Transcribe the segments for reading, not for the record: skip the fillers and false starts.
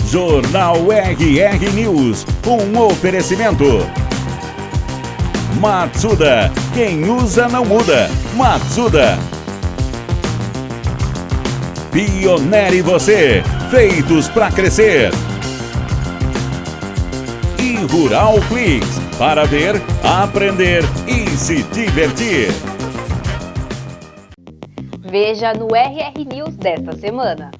Jornal RR News, um oferecimento. Matsuda, quem usa não muda. Matsuda. Pionere você, feitos para crescer. E Rural Flix, para ver, aprender e se divertir. Veja no RR News desta semana.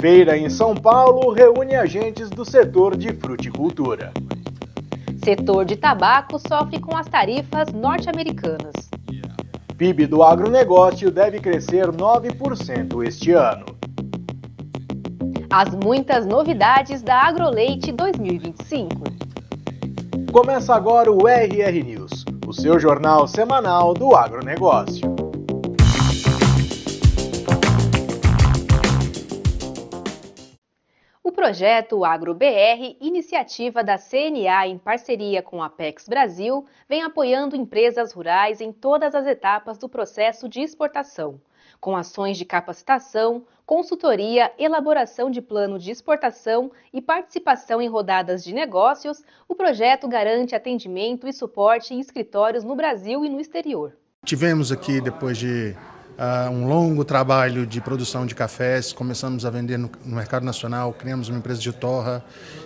Feira em São Paulo reúne agentes do setor de fruticultura. Setor de tabaco sofre com as tarifas norte-americanas. PIB do agronegócio deve crescer 9% este ano. As muitas novidades da AgroLeite 2025. Começa agora o RR News, o seu jornal semanal do agronegócio. O projeto AgroBR, iniciativa da CNA em parceria com a Apex Brasil, vem apoiando empresas rurais em todas as etapas do processo de exportação, com ações de capacitação, consultoria, elaboração de plano de exportação e participação em rodadas de negócios. O projeto garante atendimento e suporte em escritórios no Brasil e no exterior. Tivemos aqui, depois de um longo trabalho de produção de cafés, começamos a vender no mercado nacional, criamos uma empresa de torra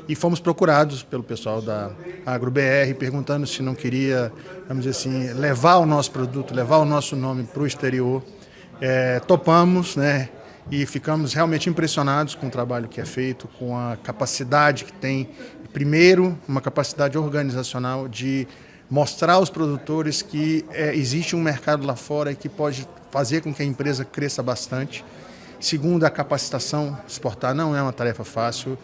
e fomos procurados pelo pessoal da AgroBR perguntando se não queria, vamos dizer assim, levar o nosso produto, levar o nosso nome para o exterior. Topamos, né? E ficamos realmente impressionados com o trabalho que é feito, com a capacidade que tem, primeiro, uma capacidade organizacional de mostrar aos produtores que existe um mercado lá fora e que pode fazer com que a empresa cresça bastante. Segundo, a capacitação. Exportar não é uma tarefa fácil.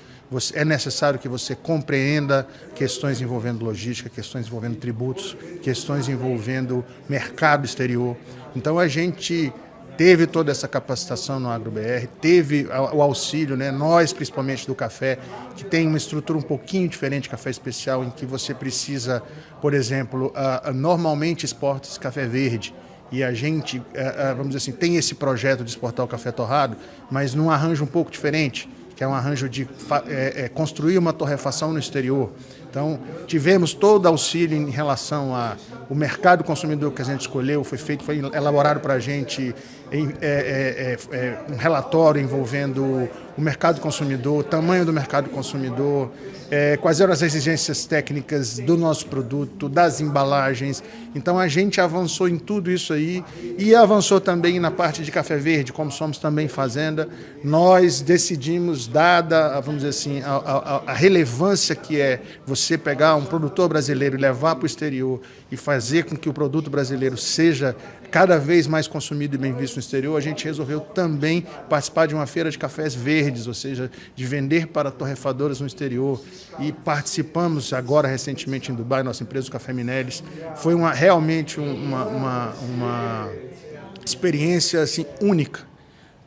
É necessário que você compreenda questões envolvendo logística, questões envolvendo tributos, questões envolvendo mercado exterior. Então a gente teve toda essa capacitação no AgroBR, teve o auxílio, né? Nós, principalmente do café, que tem uma estrutura um pouquinho diferente, café especial, em que você precisa, por exemplo, normalmente exporta esse café verde, e a gente, vamos dizer assim, tem esse projeto de exportar o café torrado, mas num arranjo um pouco diferente, que é um arranjo de construir uma torrefação no exterior. Então, tivemos todo auxílio em relação ao mercado consumidor que a gente escolheu, foi elaborado para a gente um relatório envolvendo o mercado consumidor, o tamanho do mercado consumidor, quais eram as exigências técnicas do nosso produto, das embalagens. Então a gente avançou em tudo isso aí e avançou também na parte de café verde, como somos também fazenda. Nós decidimos, dada, vamos dizer assim, a relevância que é você pegar um produtor brasileiro e levar para o exterior e fazer com que o produto brasileiro seja cada vez mais consumido e bem visto no exterior, a gente resolveu também participar de uma feira de cafés verdes, ou seja, de vender para torrefadoras no exterior. E participamos agora recentemente em Dubai, nossa empresa, o Café Minelis. Foi realmente uma experiência assim, única,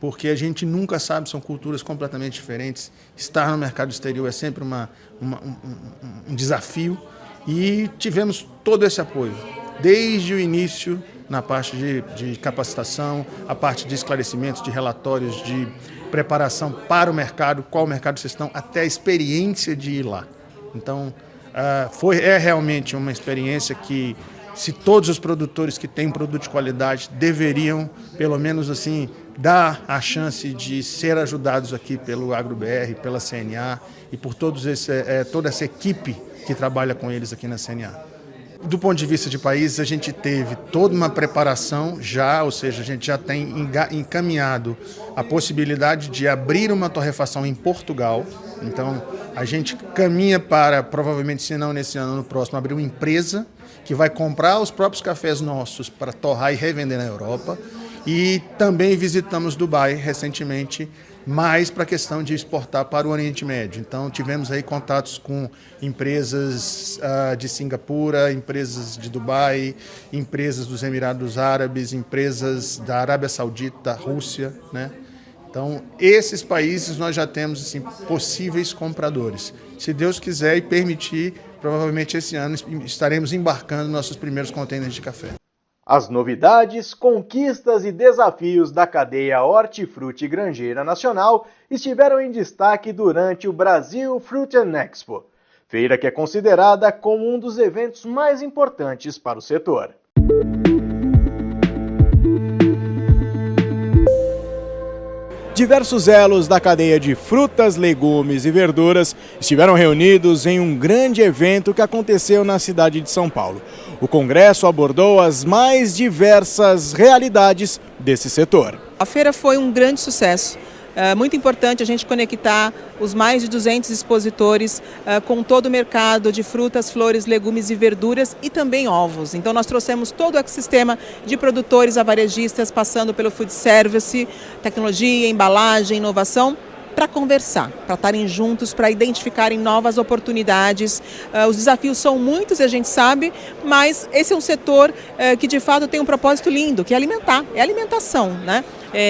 porque a gente nunca sabe, são culturas completamente diferentes. Estar no mercado exterior é sempre um desafio e tivemos todo esse apoio, desde o início, na parte de capacitação, a parte de esclarecimentos, de relatórios, de preparação para o mercado, qual mercado vocês estão, até a experiência de ir lá. Então, é realmente uma experiência que, se todos os produtores que têm produto de qualidade deveriam, pelo menos assim, dar a chance de ser ajudados aqui pelo AgroBR, pela CNA e por toda essa equipe que trabalha com eles aqui na CNA. Do ponto de vista de países, a gente teve toda uma preparação já, ou seja, a gente já tem encaminhado a possibilidade de abrir uma torrefação em Portugal. Então, a gente caminha para, provavelmente, se não nesse ano, no próximo, abrir uma empresa que vai comprar os próprios cafés nossos para torrar e revender na Europa. E também visitamos Dubai recentemente, mais para a questão de exportar para o Oriente Médio. Então, tivemos aí contatos com empresas de Singapura, empresas de Dubai, empresas dos Emirados Árabes, empresas da Arábia Saudita, da Rússia, né? Então, esses países nós já temos assim, possíveis compradores. Se Deus quiser e permitir, provavelmente esse ano estaremos embarcando nossos primeiros contêineres de café. As novidades, conquistas e desafios da cadeia Hortifruti Grangeira Nacional estiveram em destaque durante o Brasil Fruit and Expo, feira que é considerada como um dos eventos mais importantes para o setor. Diversos elos da cadeia de frutas, legumes e verduras estiveram reunidos em um grande evento que aconteceu na cidade de São Paulo. O congresso abordou as mais diversas realidades desse setor. A feira foi um grande sucesso. É muito importante a gente conectar os mais de 200 expositores com todo o mercado de frutas, flores, legumes e verduras e também ovos. Então nós trouxemos todo o ecossistema de produtores a varejistas, passando pelo food service, tecnologia, embalagem, inovação, para conversar, para estarem juntos, para identificarem novas oportunidades. Os desafios são muitos, a gente sabe, mas esse é um setor que de fato tem um propósito lindo, que é alimentar, é alimentação, né?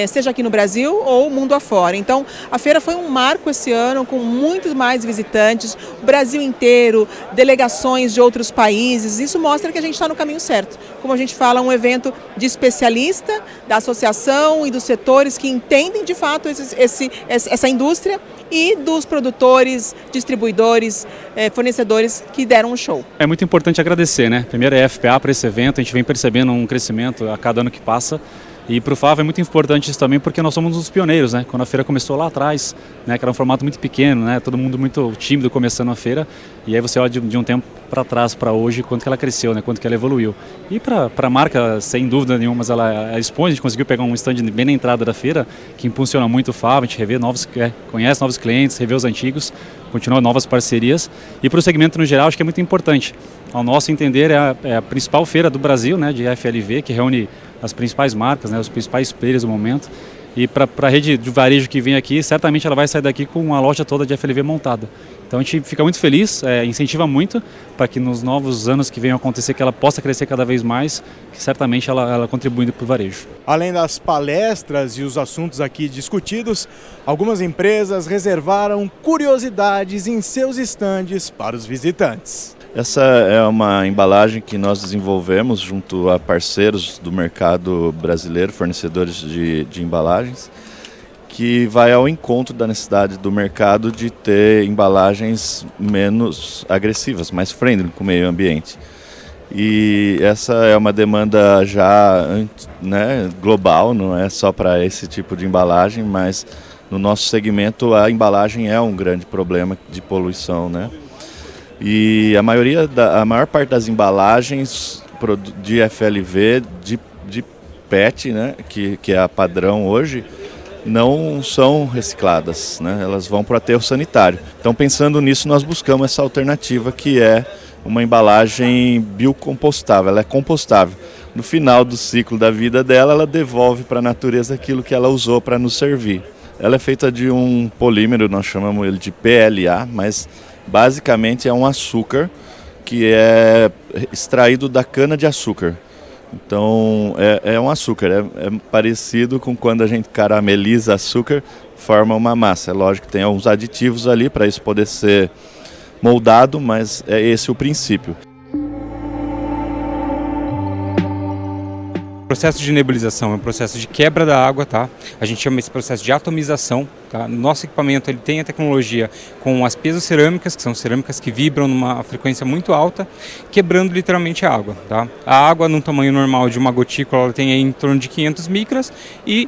Seja aqui no Brasil ou mundo afora. Então, a feira foi um marco esse ano, com muitos mais visitantes, o Brasil inteiro, delegações de outros países. Isso mostra que a gente está no caminho certo. Como a gente fala, um evento de especialista, da associação e dos setores que entendem de fato essa indústria e dos produtores, distribuidores, fornecedores que deram um show. É muito importante agradecer, né? Primeiro é a FPA para esse evento, a gente vem percebendo um crescimento a cada ano que passa. E para o Fava é muito importante isso também porque nós somos os pioneiros, né? Quando a feira começou lá atrás, né? Que era um formato muito pequeno, né? Todo mundo muito tímido começando a feira. E aí você olha de um tempo para trás para hoje, quanto que ela cresceu, né? Quanto que ela evoluiu. E para a marca, sem dúvida nenhuma, mas ela expõe, a gente conseguiu pegar um stand bem na entrada da feira, que impulsiona muito o Fava, a gente revê conhece novos clientes, revê os antigos, continua novas parcerias. E para o segmento no geral, acho que é muito importante. Ao nosso entender, é a principal feira do Brasil, né? De FLV, que reúne as principais marcas, né, os principais players do momento. E para a rede de varejo que vem aqui, certamente ela vai sair daqui com a loja toda de FLV montada. Então a gente fica muito feliz, incentiva muito para que nos novos anos que venham acontecer, que ela possa crescer cada vez mais, que certamente ela contribuindo para o varejo. Além das palestras e os assuntos aqui discutidos, algumas empresas reservaram curiosidades em seus estandes para os visitantes. Essa é uma embalagem que nós desenvolvemos junto a parceiros do mercado brasileiro, fornecedores de embalagens, que vai ao encontro da necessidade do mercado de ter embalagens menos agressivas, mais friendly com o meio ambiente. E essa é uma demanda já, né, global, não é só para esse tipo de embalagem, mas no nosso segmento a embalagem é um grande problema de poluição, né? E a maior parte das embalagens de FLV, de PET, né, que é a padrão hoje, não são recicladas, né, elas vão para o aterro sanitário. Então, pensando nisso, nós buscamos essa alternativa que é uma embalagem biocompostável, ela é compostável. No final do ciclo da vida dela, ela devolve para a natureza aquilo que ela usou para nos servir. Ela é feita de um polímero, nós chamamos ele de PLA, mas basicamente é um açúcar que é extraído da cana de açúcar. Então é um açúcar, é parecido com quando a gente carameliza açúcar, forma uma massa. É lógico que tem alguns aditivos ali para isso poder ser moldado, mas é esse o princípio. O processo de nebulização é um processo de quebra da água, tá? A gente chama esse processo de atomização, tá? No nosso equipamento ele tem a tecnologia com as piezocerâmicas, que são cerâmicas que vibram numa frequência muito alta, quebrando literalmente a água, tá? A água no tamanho normal de uma gotícula ela tem aí em torno de 500 micras e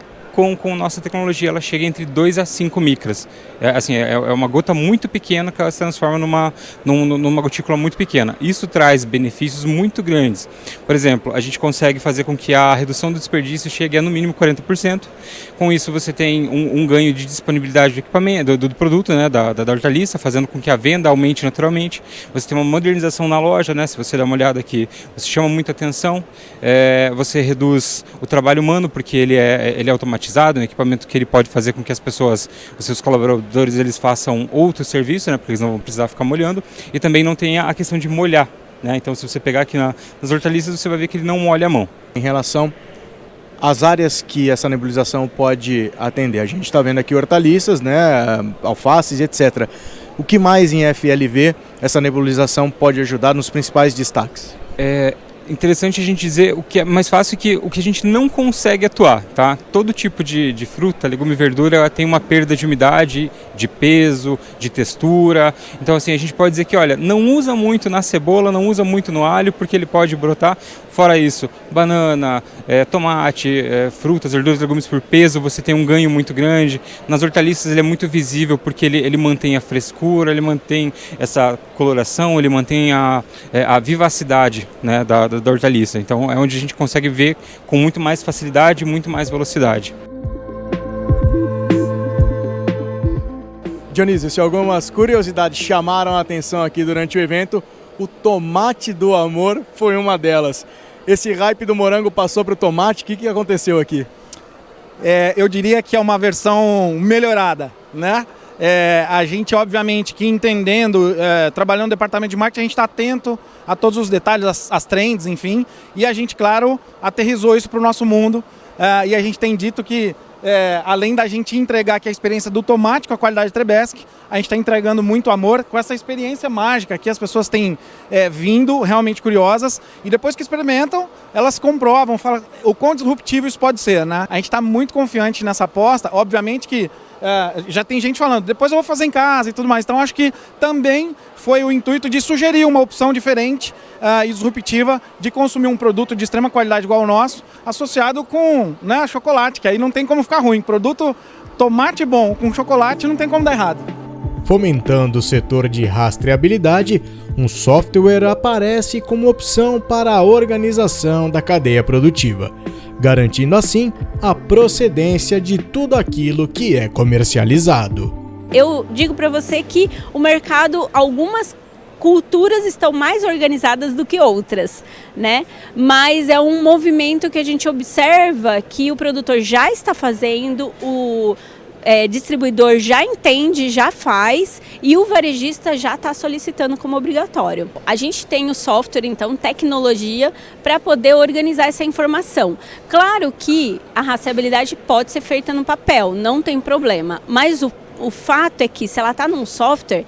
com nossa tecnologia ela chega entre 2 a 5 micras. É uma gota muito pequena que ela se transforma numa gotícula muito pequena. Isso traz benefícios muito grandes. Por exemplo, a gente consegue fazer com que a redução do desperdício chegue a no mínimo 40%. Com isso você tem um ganho de disponibilidade do equipamento, do produto, né, da hortaliça, fazendo com que a venda aumente naturalmente. Você tem uma modernização na loja, né, se você dá uma olhada aqui, você chama muita atenção. Você reduz o trabalho humano porque ele é automatizado, um equipamento que ele pode fazer com que as pessoas, os seus colaboradores, eles façam outro serviço, né, porque eles não vão precisar ficar molhando, e também não tem a questão de molhar, né? Então se você pegar aqui nas hortaliças, você vai ver que ele não molha a mão. Em relação às áreas que essa nebulização pode atender, a gente está vendo aqui hortaliças, né, alfaces, etc. O que mais em FLV essa nebulização pode ajudar nos principais destaques? interessante a gente dizer o que é mais fácil que o que a gente não consegue atuar, tá? Todo tipo de fruta, legume e verdura, ela tem uma perda de umidade, de peso, de textura. Então assim, a gente pode dizer que, olha, não usa muito na cebola, não usa muito no alho, porque ele pode brotar. Fora isso, banana, tomate, frutas, verduras, legumes por peso, você tem um ganho muito grande. Nas hortaliças ele é muito visível porque ele mantém a frescura, ele mantém essa coloração, ele mantém a vivacidade, né, da hortaliça. Então é onde a gente consegue ver com muito mais facilidade, muito mais velocidade. Dionísio, se algumas curiosidades chamaram a atenção aqui durante o evento, o tomate do amor foi uma delas. Esse hype do morango passou para o tomate, o que aconteceu aqui? Eu diria que é uma versão melhorada, né? A gente, obviamente, que entendendo, trabalhando no departamento de marketing, a gente está atento a todos os detalhes, as trends, enfim, e a gente, claro, aterrizou isso para o nosso mundo, e a gente tem dito que, além da gente entregar aqui a experiência do tomate com a qualidade Trebesque, a gente está entregando muito amor com essa experiência mágica que as pessoas têm vindo realmente curiosas, e depois que experimentam, elas comprovam, falam o quão disruptivo isso pode ser, né? A gente está muito confiante nessa aposta, obviamente que já tem gente falando, depois eu vou fazer em casa e tudo mais, então acho que também foi o intuito de sugerir uma opção diferente e disruptiva de consumir um produto de extrema qualidade igual ao nosso, associado com, né, chocolate, que aí não tem como ficar ruim. Produto tomate bom com chocolate não tem como dar errado. Fomentando o setor de rastreabilidade, um software aparece como opção para a organização da cadeia produtiva, garantindo assim a procedência de tudo aquilo que é comercializado. Eu digo para você que o mercado, algumas culturas estão mais organizadas do que outras, né? Mas é um movimento que a gente observa que o produtor já está fazendo, o distribuidor já entende, já faz, e o varejista já está solicitando como obrigatório. A gente tem o software, então, tecnologia, para poder organizar essa informação. Claro que a rastreabilidade pode ser feita no papel, não tem problema, mas o fato é que, se ela está num software,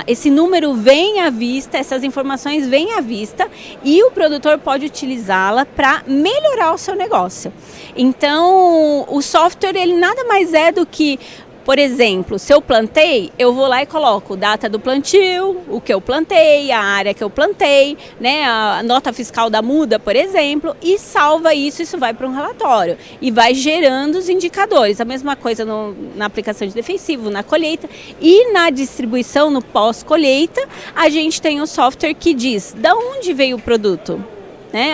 esse número vem à vista, essas informações vêm à vista, e o produtor pode utilizá-la para melhorar o seu negócio. Então, o software, ele nada mais é do que, por exemplo, se eu plantei, eu vou lá e coloco data do plantio, o que eu plantei, a área que eu plantei, né, a nota fiscal da muda, por exemplo, e salva isso vai para um relatório e vai gerando os indicadores. A mesma coisa na aplicação de defensivo, na colheita e na distribuição, no pós-colheita, a gente tem o software que diz de onde veio o produto. Né?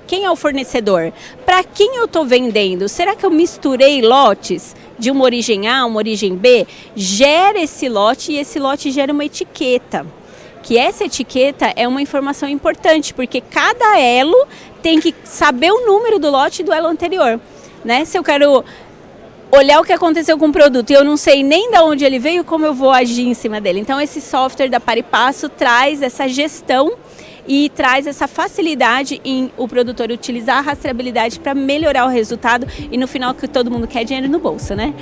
Quem é o fornecedor? Para quem eu estou vendendo? Será que eu misturei lotes de uma origem A, uma origem B? Gera esse lote e esse lote gera uma etiqueta. Que essa etiqueta é uma informação importante, porque cada elo tem que saber o número do lote do elo anterior. Né? Se eu quero olhar o que aconteceu com o produto e eu não sei nem de onde ele veio, como eu vou agir em cima dele? Então esse software da Par e Passo traz essa gestão e traz essa facilidade em o produtor utilizar a rastreabilidade para melhorar o resultado e no final que todo mundo quer dinheiro no bolso, né?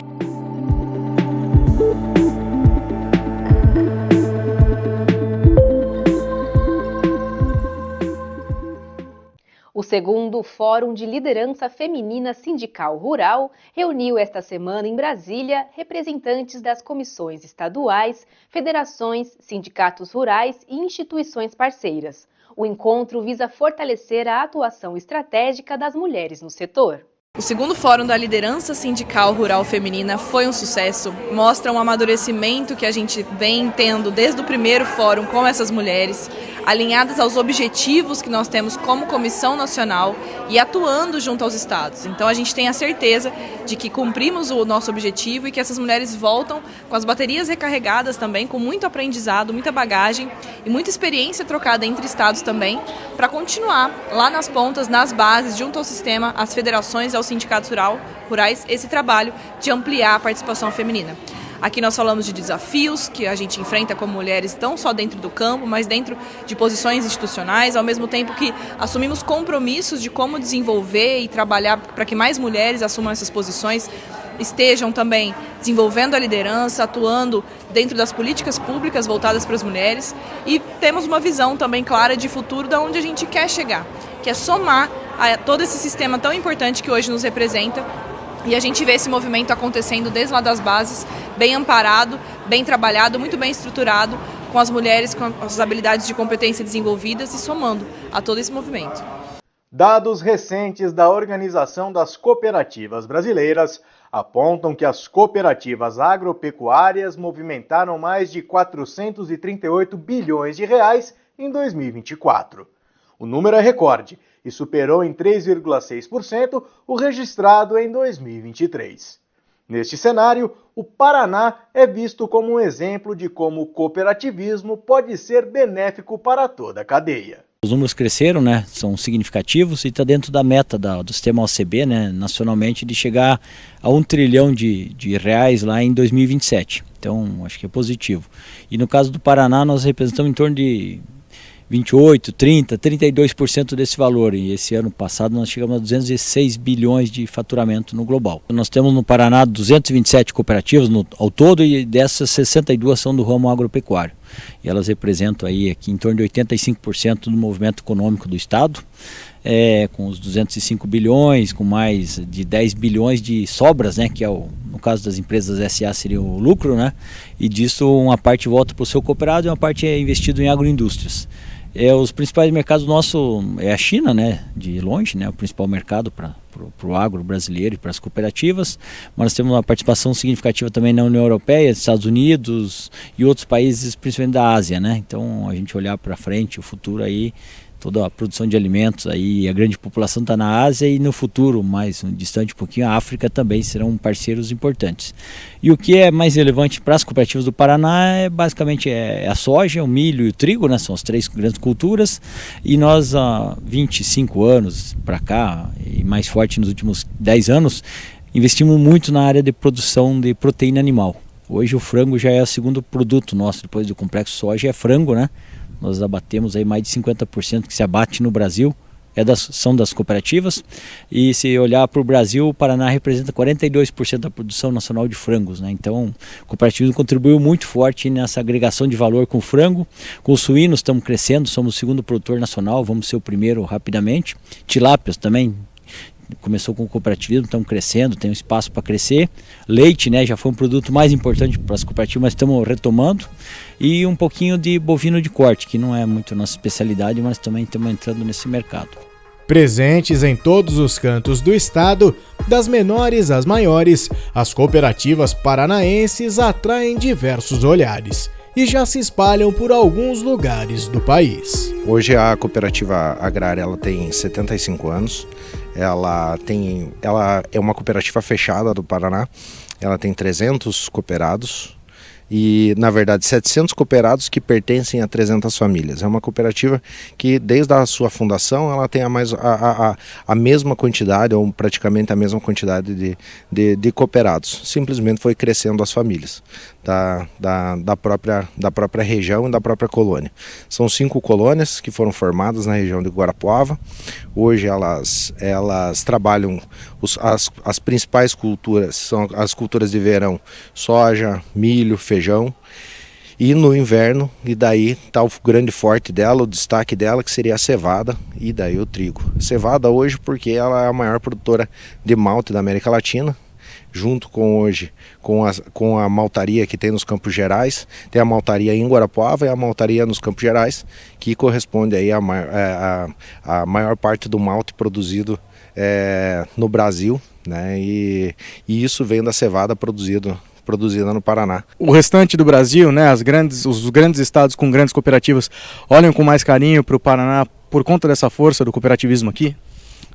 O segundo Fórum de Liderança Feminina Sindical Rural reuniu esta semana em Brasília representantes das comissões estaduais, federações, sindicatos rurais e instituições parceiras. O encontro visa fortalecer a atuação estratégica das mulheres no setor. O segundo Fórum da Liderança Sindical Rural Feminina foi um sucesso, mostra um amadurecimento que a gente vem tendo desde o primeiro fórum com essas mulheres, alinhadas aos objetivos que nós temos como Comissão Nacional e atuando junto aos estados. Então a gente tem a certeza de que cumprimos o nosso objetivo e que essas mulheres voltam com as baterias recarregadas também, com muito aprendizado, muita bagagem e muita experiência trocada entre estados também, para continuar lá nas pontas, nas bases, junto ao sistema, às federações e aos sindicatos rurais, esse trabalho de ampliar a participação feminina. Aqui nós falamos de desafios que a gente enfrenta como mulheres, não só dentro do campo, mas dentro de posições institucionais, ao mesmo tempo que assumimos compromissos de como desenvolver e trabalhar para que mais mulheres assumam essas posições estejam também desenvolvendo a liderança, atuando dentro das políticas públicas voltadas para as mulheres, e temos uma visão também clara de futuro de onde a gente quer chegar, que é somar a todo esse sistema tão importante que hoje nos representa. E a gente vê esse movimento acontecendo desde lá das bases, bem amparado, bem trabalhado, muito bem estruturado, com as mulheres com as habilidades de competência desenvolvidas e somando a todo esse movimento. Dados recentes da Organização das Cooperativas Brasileiras apontam que as cooperativas agropecuárias movimentaram mais de 438 bilhões de reais em 2024. O número é recorde e superou em 3,6% o registrado em 2023. Neste cenário, o Paraná é visto como um exemplo de como o cooperativismo pode ser benéfico para toda a cadeia. Os números cresceram, né, são significativos e está dentro da meta do sistema OCB, né, nacionalmente, de chegar a 1 trilhão de reais lá em 2027. Então, acho que é positivo. E no caso do Paraná, nós representamos em torno de 28, 30, 32% desse valor. E esse ano passado nós chegamos a 206 bilhões de faturamento no global. Nós temos no Paraná 227 cooperativas ao todo e dessas 62 são do ramo agropecuário. E elas representam aí aqui em torno de 85% do movimento econômico do estado, com os 205 bilhões, com mais de 10 bilhões de sobras, né, que é no caso das empresas SA seria o lucro, né, e disso uma parte volta para o seu cooperado e uma parte é investido em agroindústrias. Os principais mercados nossos é a China, né, de longe, né, o principal mercado para o agro brasileiro e para as cooperativas, mas nós temos uma participação significativa também na União Europeia, Estados Unidos e outros países, principalmente da Ásia, né, então a gente olhar para frente, o futuro aí, toda a produção de alimentos aí, a grande população está na Ásia e no futuro, mais distante um pouquinho, a África também serão parceiros importantes. E o que é mais relevante para as cooperativas do Paraná é basicamente a soja, o milho e o trigo, né? São as três grandes culturas, e nós há 25 anos para cá, e mais forte nos últimos 10 anos, investimos muito na área de produção de proteína animal. Hoje o frango já é o segundo produto nosso, depois do complexo soja é frango, né? Nós abatemos aí mais de 50% que se abate no Brasil, são das cooperativas. E se olhar para o Brasil, o Paraná representa 42% da produção nacional de frangos, né? Então o cooperativismo contribuiu muito forte nessa agregação de valor com o frango. Com os suínos estamos crescendo, somos o segundo produtor nacional, vamos ser o primeiro rapidamente. Tilápias também. Começou com o cooperativismo, estamos crescendo, tem um espaço para crescer. Leite, né, já foi um produto mais importante para as cooperativas, mas estamos retomando. E um pouquinho de bovino de corte, que não é muito nossa especialidade, mas também estamos entrando nesse mercado. Presentes em todos os cantos do estado, das menores às maiores, as cooperativas paranaenses atraem diversos olhares e já se espalham por alguns lugares do país. Hoje a cooperativa agrária ela tem 75 anos, ela é uma cooperativa fechada do Paraná, ela tem 300 cooperados e, na verdade, 700 cooperados que pertencem a 300 famílias. É uma cooperativa que, desde a sua fundação, ela tem a mesma quantidade, ou praticamente a mesma quantidade de cooperados. Simplesmente foi crescendo as famílias da própria região e da própria colônia. São 5 colônias que foram formadas na região de Guarapuava. Hoje elas trabalham as principais culturas, são as culturas de verão: soja, milho, feijão. E no inverno, e daí está o grande forte dela, o destaque dela, que seria a cevada e daí o trigo. Cevada hoje porque ela é a maior produtora de malte da América Latina, junto com a maltaria que tem nos Campos Gerais. Tem a maltaria em Guarapuava e a maltaria nos Campos Gerais, que corresponde aí a maior parte do malte produzido no Brasil, né? E isso vem da cevada produzida no Paraná. O restante do Brasil, né, os grandes estados com grandes cooperativas, olham com mais carinho para o Paraná por conta dessa força do cooperativismo aqui?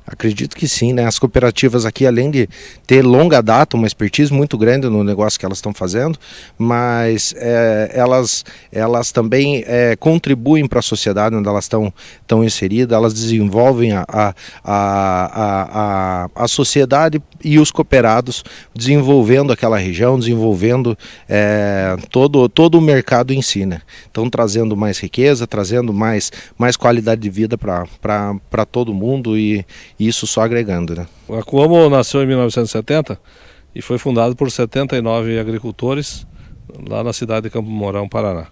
Acredito que sim, né? As cooperativas aqui, além de ter longa data, uma expertise muito grande no negócio que elas estão fazendo, mas elas também contribuem para a sociedade onde elas estão inseridas, elas desenvolvem a sociedade e os cooperados, desenvolvendo aquela região, desenvolvendo todo o mercado em si, né? Estão trazendo mais riqueza, trazendo mais qualidade de vida para todo mundo e isso só agregando, né? A Cuomo nasceu em 1970 e foi fundado por 79 agricultores lá na cidade de Campo Mourão, Paraná.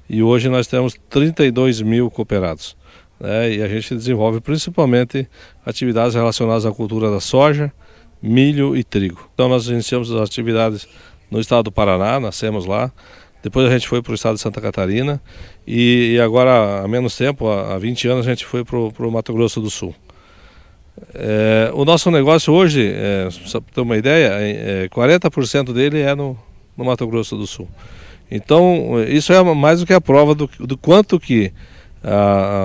E hoje nós temos 32 mil cooperados, né? E a gente desenvolve principalmente atividades relacionadas à cultura da soja, milho e trigo. Então nós iniciamos as atividades no estado do Paraná, nascemos lá, depois a gente foi para o estado de Santa Catarina e agora há menos tempo, há 20 anos, a gente foi para o Mato Grosso do Sul. O nosso negócio hoje, só para ter uma ideia, 40% dele é no Mato Grosso do Sul. Então isso é mais do que a prova do quanto que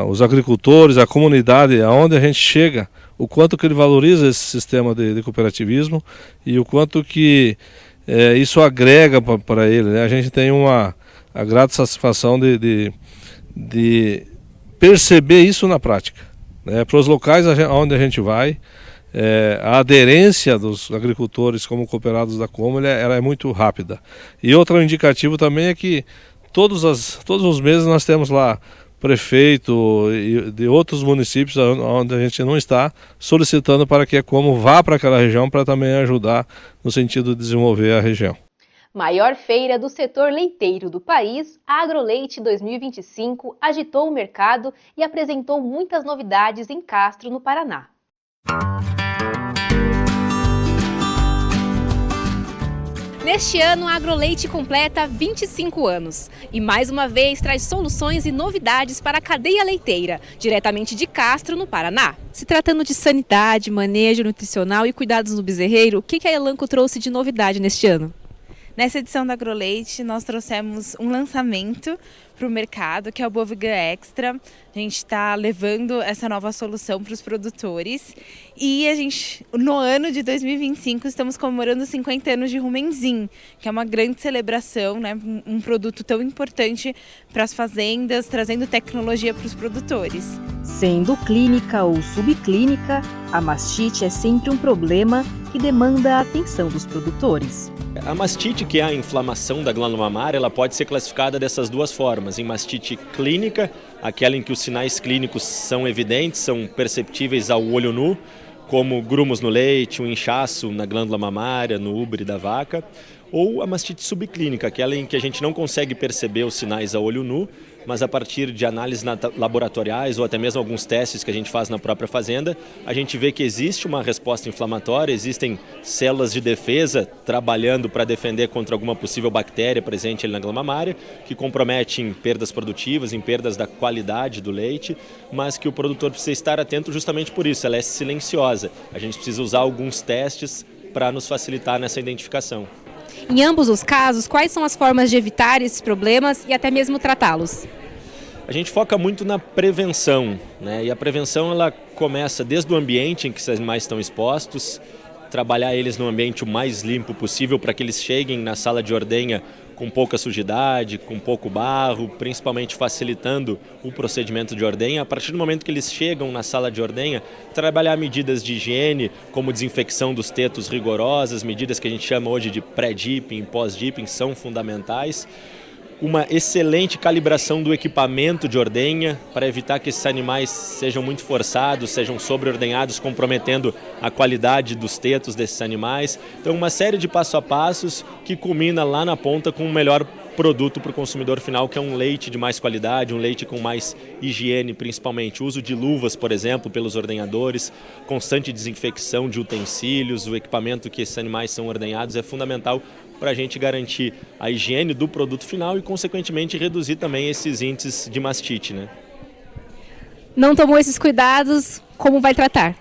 os agricultores, a comunidade, aonde a gente chega, o quanto que ele valoriza esse sistema de cooperativismo e o quanto que isso agrega para ele, né? A gente tem a grata satisfação de perceber isso na prática, né? Para os locais onde a gente vai, a aderência dos agricultores como cooperados da Como ela é muito rápida. E outro indicativo também é que todos os meses nós temos lá prefeito de outros municípios onde a gente não está, solicitando para que a Como vá para aquela região para também ajudar no sentido de desenvolver a região. Maior feira do setor leiteiro do país, a AgroLeite 2025 agitou o mercado e apresentou muitas novidades em Castro, no Paraná. Neste ano, a AgroLeite completa 25 anos e mais uma vez traz soluções e novidades para a cadeia leiteira, diretamente de Castro, no Paraná. Se tratando de sanidade, manejo nutricional e cuidados no bezerreiro, o que a Elanco trouxe de novidade neste ano? Nessa edição da AgroLeite, nós trouxemos um lançamento para o mercado, que é o Bovigan Extra. A gente está levando essa nova solução para os produtores. E a gente, no ano de 2025, estamos comemorando 50 anos de Rumenzin, que é uma grande celebração, né? Um produto tão importante para as fazendas, trazendo tecnologia para os produtores. Sendo clínica ou subclínica, a mastite é sempre um problema que demanda a atenção dos produtores. A mastite, que é a inflamação da glândula mamária, ela pode ser classificada dessas duas formas. Em mastite clínica, aquela em que os sinais clínicos são evidentes, são perceptíveis ao olho nu, como grumos no leite, um inchaço na glândula mamária, no úbere da vaca. Ou a mastite subclínica, aquela em que a gente não consegue perceber os sinais a olho nu, mas a partir de análises laboratoriais ou até mesmo alguns testes que a gente faz na própria fazenda, a gente vê que existe uma resposta inflamatória, existem células de defesa trabalhando para defender contra alguma possível bactéria presente ali na glândula mamária, que compromete em perdas produtivas, em perdas da qualidade do leite, mas que o produtor precisa estar atento justamente por isso, ela é silenciosa. A gente precisa usar alguns testes para nos facilitar nessa identificação. Em ambos os casos, quais são as formas de evitar esses problemas e até mesmo tratá-los? A gente foca muito na prevenção, né? E a prevenção ela começa desde o ambiente em que os animais estão expostos, trabalhar eles no ambiente o mais limpo possível para que eles cheguem na sala de ordenha com pouca sujidade, com pouco barro, principalmente facilitando o procedimento de ordenha. A partir do momento que eles chegam na sala de ordenha, trabalhar medidas de higiene, como desinfecção dos tetos rigorosas, medidas que a gente chama hoje de pré-dipping, pós-dipping, são fundamentais. Uma excelente calibração do equipamento de ordenha para evitar que esses animais sejam muito forçados, sejam sobreordenhados, comprometendo a qualidade dos tetos desses animais. Então, uma série de passo a passos que culmina lá na ponta com o melhor produto para o consumidor final, que é um leite de mais qualidade, um leite com mais higiene, principalmente. O uso de luvas, por exemplo, pelos ordenhadores, constante desinfecção de utensílios, o equipamento que esses animais são ordenhados é fundamental para a gente garantir a higiene do produto final e, consequentemente, reduzir também esses índices de mastite, né? Não tomou esses cuidados, como vai tratar?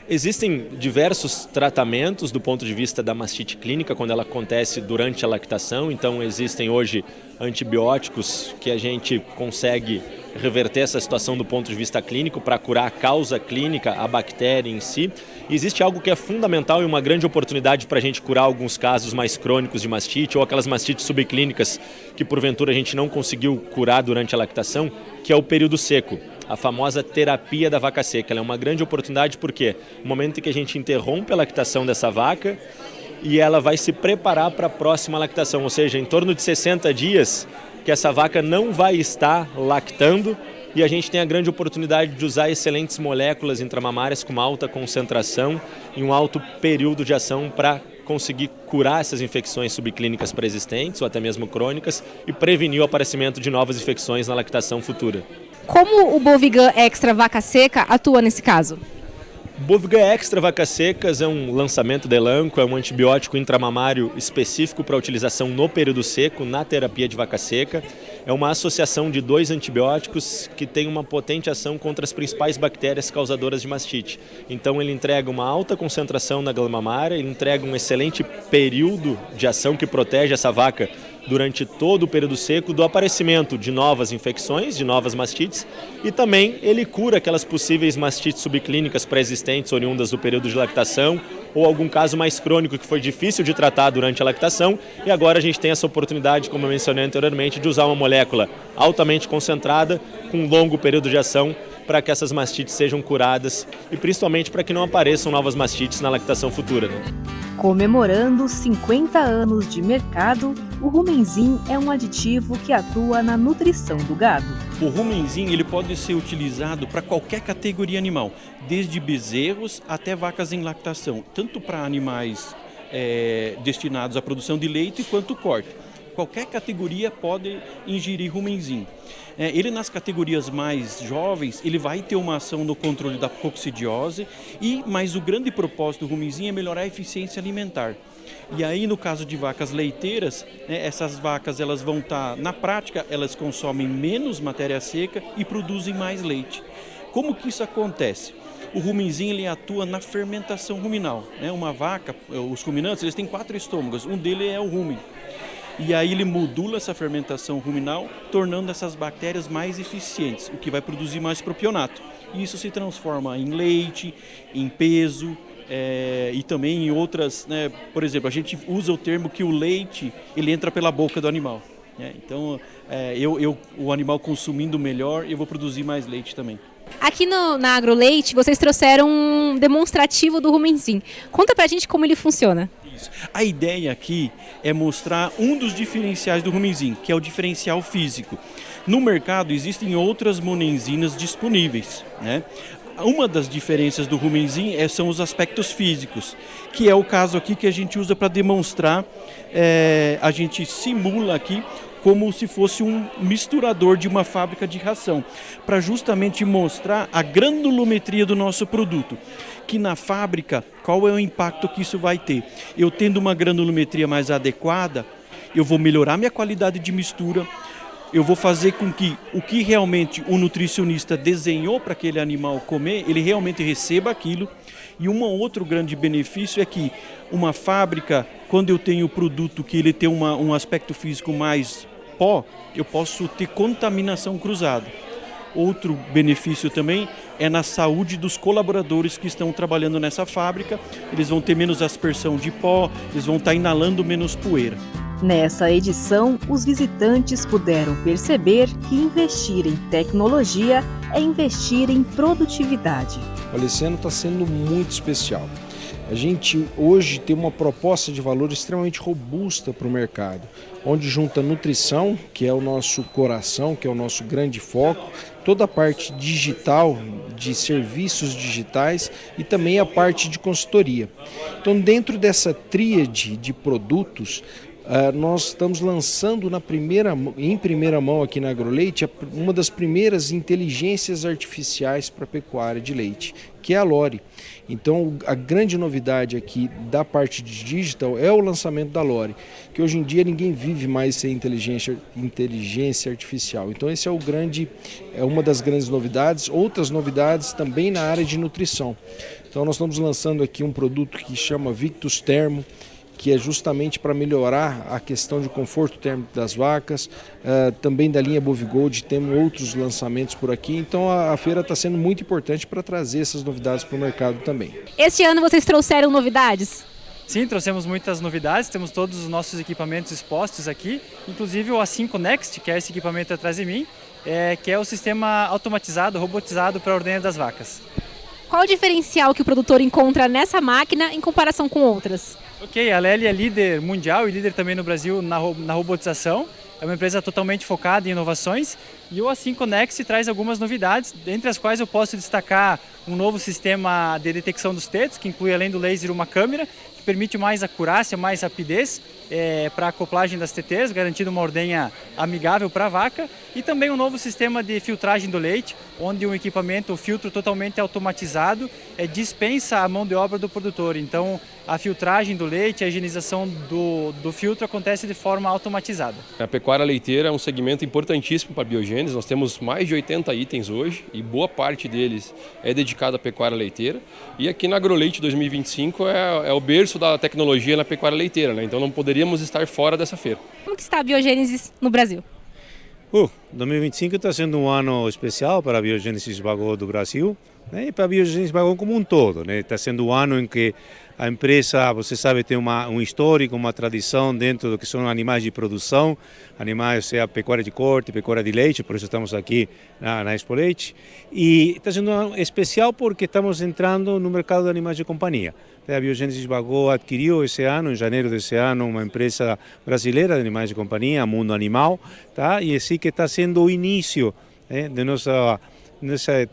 Existem diversos tratamentos do ponto de vista da mastite clínica, quando ela acontece durante a lactação. Então, existem hoje antibióticos que a gente consegue reverter essa situação do ponto de vista clínico para curar a causa clínica, a bactéria em si. E existe algo que é fundamental e uma grande oportunidade para a gente curar alguns casos mais crônicos de mastite ou aquelas mastites subclínicas que porventura a gente não conseguiu curar durante a lactação, que é o período seco. A famosa terapia da vaca seca. Ela é uma grande oportunidade porque no momento em que a gente interrompe a lactação dessa vaca e ela vai se preparar para a próxima lactação, ou seja, em torno de 60 dias que essa vaca não vai estar lactando e a gente tem a grande oportunidade de usar excelentes moléculas intramamárias com uma alta concentração e um alto período de ação para conseguir curar essas infecções subclínicas pré-existentes ou até mesmo crônicas e prevenir o aparecimento de novas infecções na lactação futura. Como o Bovigan Extra Vaca Seca atua nesse caso? Bovigan Extra Vacas Secas é um lançamento da Elanco, é um antibiótico intramamário específico para utilização no período seco, na terapia de vaca seca. É uma associação de 2 antibióticos que tem uma potente ação contra as principais bactérias causadoras de mastite. Então ele entrega uma alta concentração na glândula mamária, ele entrega um excelente período de ação que protege essa vaca durante todo o período seco do aparecimento de novas infecções, de novas mastites, e também ele cura aquelas possíveis mastites subclínicas pré-existentes oriundas do período de lactação ou algum caso mais crônico que foi difícil de tratar durante a lactação, e agora a gente tem essa oportunidade, como eu mencionei anteriormente, de usar uma molécula altamente concentrada com um longo período de ação para que essas mastites sejam curadas e principalmente para que não apareçam novas mastites na lactação futura. Comemorando 50 anos de mercado, o Rumensin é um aditivo que atua na nutrição do gado. O Rumensin ele pode ser utilizado para qualquer categoria animal, desde bezerros até vacas em lactação, tanto para animais destinados à produção de leite quanto corte. Qualquer categoria pode ingerir Rumensin. Ele nas categorias mais jovens, ele vai ter uma ação no controle da coccidiose, mas o grande propósito do Rumensin é melhorar a eficiência alimentar. E aí no caso de vacas leiteiras, essas vacas elas vão estar, na prática, elas consomem menos matéria seca e produzem mais leite. Como que isso acontece? O Rumensin ele atua na fermentação ruminal. Uma vaca, os ruminantes, eles têm 4 estômagos, um deles é o rumen. E aí ele modula essa fermentação ruminal, tornando essas bactérias mais eficientes, o que vai produzir mais propionato. E isso se transforma em leite, em peso e também em outras, por exemplo, a gente usa o termo que o leite ele entra pela boca do animal. Então, o animal consumindo melhor, eu vou produzir mais leite também. Aqui na AgroLeite, vocês trouxeram um demonstrativo do Rumensin. Conta pra gente como ele funciona. A ideia aqui é mostrar um dos diferenciais do Rumensin, que é o diferencial físico. No mercado existem outras monensinas disponíveis, Uma das diferenças do Rumensin são os aspectos físicos, que é o caso aqui que a gente usa para demonstrar, a gente simula aqui como se fosse um misturador de uma fábrica de ração, para justamente mostrar a granulometria do nosso produto, que na fábrica, qual é o impacto que isso vai ter. Eu tendo uma granulometria mais adequada, eu vou melhorar minha qualidade de mistura, eu vou fazer com que o que realmente o nutricionista desenhou para aquele animal comer, ele realmente receba aquilo. E um outro grande benefício é que uma fábrica, quando eu tenho o produto que ele tem um aspecto físico mais pó, eu posso ter contaminação cruzada. Outro benefício também é na saúde dos colaboradores que estão trabalhando nessa fábrica. Eles vão ter menos aspersão de pó, eles vão estar inalando menos poeira. Nessa edição, os visitantes puderam perceber que investir em tecnologia é investir em produtividade. Olha, esse ano está sendo muito especial. A gente hoje tem uma proposta de valor extremamente robusta para o mercado, onde junta nutrição, que é o nosso coração, que é o nosso grande foco, toda a parte digital, de serviços digitais e também a parte de consultoria. Então, dentro dessa tríade de produtos, nós estamos lançando em primeira mão aqui na AgroLeite uma das primeiras inteligências artificiais para a pecuária de leite, que é a Lori. Então a grande novidade aqui da parte de digital é o lançamento da Lori, que hoje em dia ninguém vive mais sem inteligência artificial. Então esse é uma das grandes novidades. Outras novidades também na área de nutrição. Então nós estamos lançando aqui um produto que chama Victus Termo, que é justamente para melhorar a questão de conforto térmico das vacas, também da linha Bovigold, temos outros lançamentos por aqui, então a feira está sendo muito importante para trazer essas novidades para o mercado também. Este ano vocês trouxeram novidades? Sim, trouxemos muitas novidades, temos todos os nossos equipamentos expostos aqui, inclusive o A5 Next, que é esse equipamento atrás de mim, que é o sistema automatizado, robotizado para a ordenha das vacas. Qual o diferencial que o produtor encontra nessa máquina em comparação com outras? Ok, a Lely é líder mundial e líder também no Brasil na robotização. É uma empresa totalmente focada em inovações e o A5 Next traz algumas novidades, entre as quais eu posso destacar um novo sistema de detecção dos tetos, que inclui além do laser uma câmera, que permite mais acurácia, mais rapidez para a acoplagem das TTs, garantindo uma ordenha amigável para a vaca, e também um novo sistema de filtragem do leite, onde o equipamento, o filtro totalmente automatizado, dispensa a mão de obra do produtor. Então, a filtragem do leite, a higienização do filtro acontece de forma automatizada. A pecuária leiteira é um segmento importantíssimo para a biogênese. Nós temos mais de 80 itens hoje e boa parte deles é dedicada à pecuária leiteira. E aqui na AgroLeite 2025 é o berço da tecnologia na pecuária leiteira, né? Então não poderíamos estar fora dessa feira. Como que está a biogênese no Brasil? 2025 está sendo um ano especial para a biogênese Bagô do Brasil, né, e para a biogênese Bagô como um todo, né? Está sendo um ano em que a empresa, você sabe, tem um histórico, uma tradição dentro do que são animais de produção, animais, seja pecuária de corte, pecuária de leite, por isso estamos aqui na Expo Leite. E está sendo um ano especial porque estamos entrando no mercado de animais de companhia. A Biogênesis Bagô adquiriu esse ano, em janeiro desse ano, uma empresa brasileira de animais de companhia, Mundo Animal, tá? E assim que está sendo o início, né, do nosso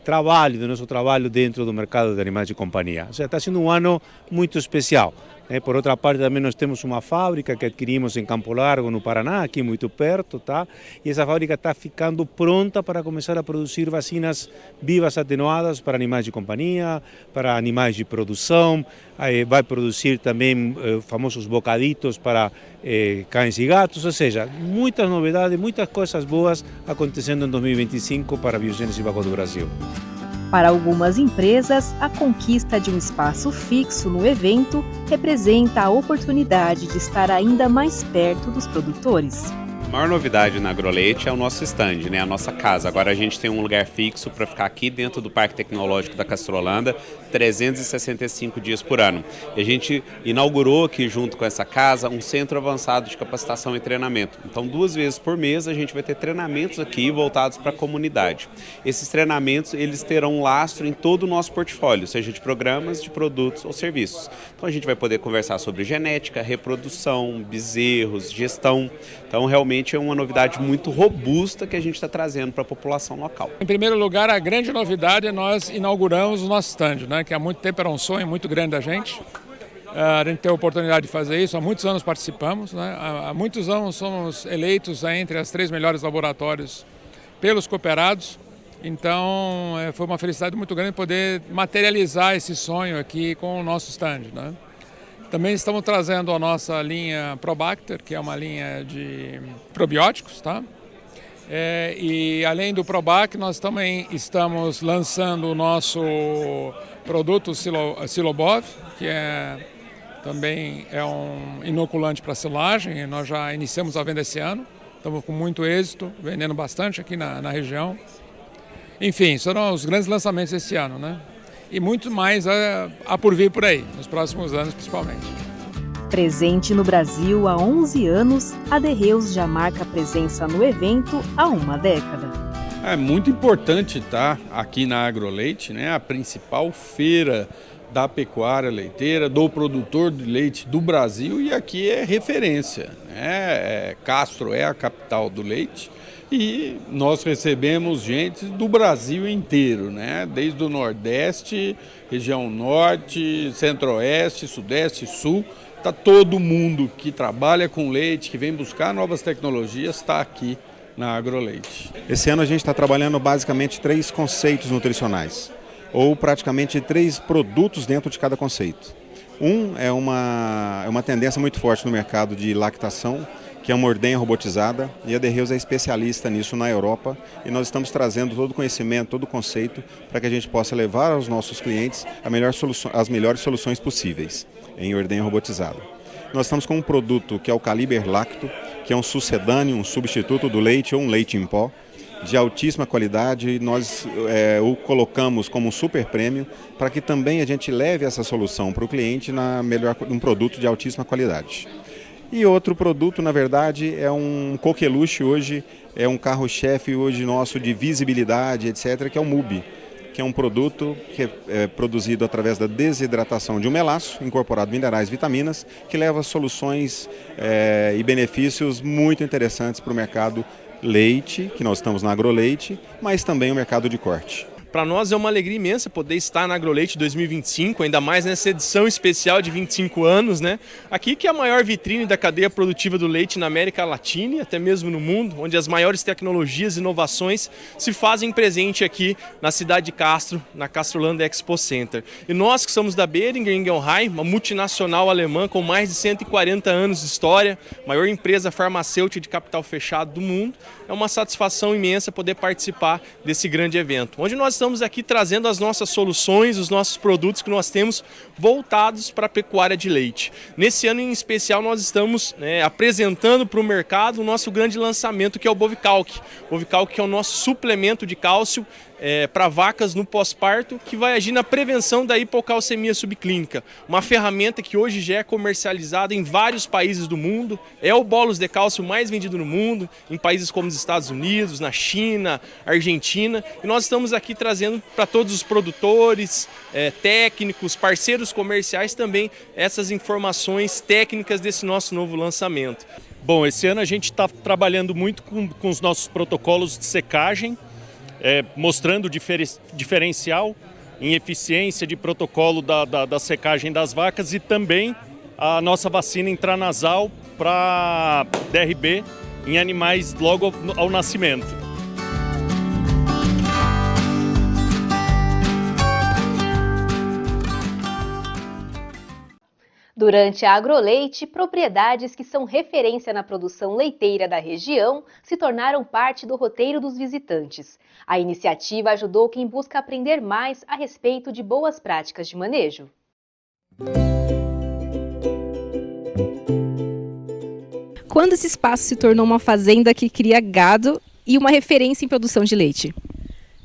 trabalho dentro do mercado de animais de companhia. Ou seja, está sendo um ano muito especial. Por outra parte, também nós temos uma fábrica que adquirimos em Campo Largo, no Paraná, aqui muito perto, tá? E essa fábrica está ficando pronta para começar a produzir vacinas vivas atenuadas para animais de companhia, para animais de produção. Vai produzir também famosos bocaditos para cães e gatos, ou seja, muitas novidades, muitas coisas boas acontecendo em 2025 para a Biogênese Bagô do Brasil. Para algumas empresas, a conquista de um espaço fixo no evento representa a oportunidade de estar ainda mais perto dos produtores. A maior novidade na AgroLeite é o nosso stand, né? A nossa casa. Agora a gente tem um lugar fixo para ficar aqui dentro do Parque Tecnológico da Castrolanda 365 dias por ano. E a gente inaugurou aqui junto com essa casa um centro avançado de capacitação e treinamento. Então 2 vezes por mês a gente vai ter treinamentos aqui voltados para a comunidade. Esses treinamentos eles terão um lastro em todo o nosso portfólio, seja de programas, de produtos ou serviços. Então a gente vai poder conversar sobre genética, reprodução, bezerros, gestão. Então realmente é uma novidade muito robusta que a gente está trazendo para a população local. Em primeiro lugar, a grande novidade é nós inauguramos o nosso stand, né, que há muito tempo era um sonho muito grande da gente. A gente tem a oportunidade de fazer isso, há muitos anos participamos, né? Há muitos anos somos eleitos entre as 3 melhores laboratórios pelos cooperados. Então foi uma felicidade muito grande poder materializar esse sonho aqui com o nosso stand, né? Também estamos trazendo a nossa linha Probacter, que é uma linha de probióticos, tá? E além do Probac, nós também estamos lançando o nosso produto Silobov, que também é um inoculante para silagem, e nós já iniciamos a venda esse ano, estamos com muito êxito, vendendo bastante aqui na região. Enfim, foram os grandes lançamentos esse ano, né? E muito mais a por vir por aí, nos próximos anos principalmente. Presente no Brasil há 11 anos, a Derreus já marca presença no evento há uma década. É muito importante estar aqui na AgroLeite, né? A principal feira da pecuária leiteira, do produtor de leite do Brasil, e aqui é referência, né? Castro é a capital do leite. E nós recebemos gente do Brasil inteiro, né? Desde o Nordeste, região Norte, Centro-Oeste, Sudeste, Sul. Tá todo mundo que trabalha com leite, que vem buscar novas tecnologias, está aqui na AgroLeite. Esse ano a gente está trabalhando basicamente 3 conceitos nutricionais, ou praticamente 3 produtos dentro de cada conceito. É uma tendência muito forte no mercado de lactação, que é uma ordenha robotizada, e a Derreus é especialista nisso na Europa, e nós estamos trazendo todo o conhecimento, todo o conceito, para que a gente possa levar aos nossos clientes as melhores soluções possíveis em ordenha robotizada. Nós estamos com um produto que é o Caliber Lacto, que é um sucedâneo, um substituto do leite ou um leite em pó, de altíssima qualidade, e nós o colocamos como um super prêmio para que também a gente leve essa solução para o cliente um produto de altíssima qualidade. E outro produto, na verdade, é um coqueluche hoje, é um carro-chefe hoje nosso de visibilidade, etc., que é o MUBI, que é um produto que é produzido através da desidratação de um melaço, incorporado minerais e vitaminas, que leva soluções e benefícios muito interessantes para o mercado leite, que nós estamos na AgroLeite, mas também o mercado de corte. Para nós é uma alegria imensa poder estar na AgroLeite 2025, ainda mais nessa edição especial de 25 anos, né? Aqui que é a maior vitrine da cadeia produtiva do leite na América Latina e até mesmo no mundo, onde as maiores tecnologias e inovações se fazem presente aqui na cidade de Castro, na Castrolanda Expo Center. E nós que somos da Boehringer Ingelheim, uma multinacional alemã com mais de 140 anos de história, maior empresa farmacêutica de capital fechado do mundo, é uma satisfação imensa poder participar desse grande evento, onde nós estamos aqui trazendo as nossas soluções, os nossos produtos que nós temos voltados para a pecuária de leite. Nesse ano em especial nós estamos apresentando para o mercado o nosso grande lançamento, que é o Bovicalc. O Bovicalc que é o nosso suplemento de cálcio para vacas no pós-parto, que vai agir na prevenção da hipocalcemia subclínica. Uma ferramenta que hoje já é comercializada em vários países do mundo, é o bolus de cálcio mais vendido no mundo, em países como os Estados Unidos, na China, Argentina, e nós estamos aqui trazendo para todos os produtores, técnicos, parceiros comerciais também essas informações técnicas desse nosso novo lançamento. Bom, esse ano a gente está trabalhando muito com os nossos protocolos de secagem, mostrando diferencial em eficiência de protocolo da secagem das vacas e também a nossa vacina intranasal para DRB em animais logo ao nascimento. Durante a AgroLeite, propriedades que são referência na produção leiteira da região se tornaram parte do roteiro dos visitantes. A iniciativa ajudou quem busca aprender mais a respeito de boas práticas de manejo. Quando esse espaço se tornou uma fazenda que cria gado e uma referência em produção de leite?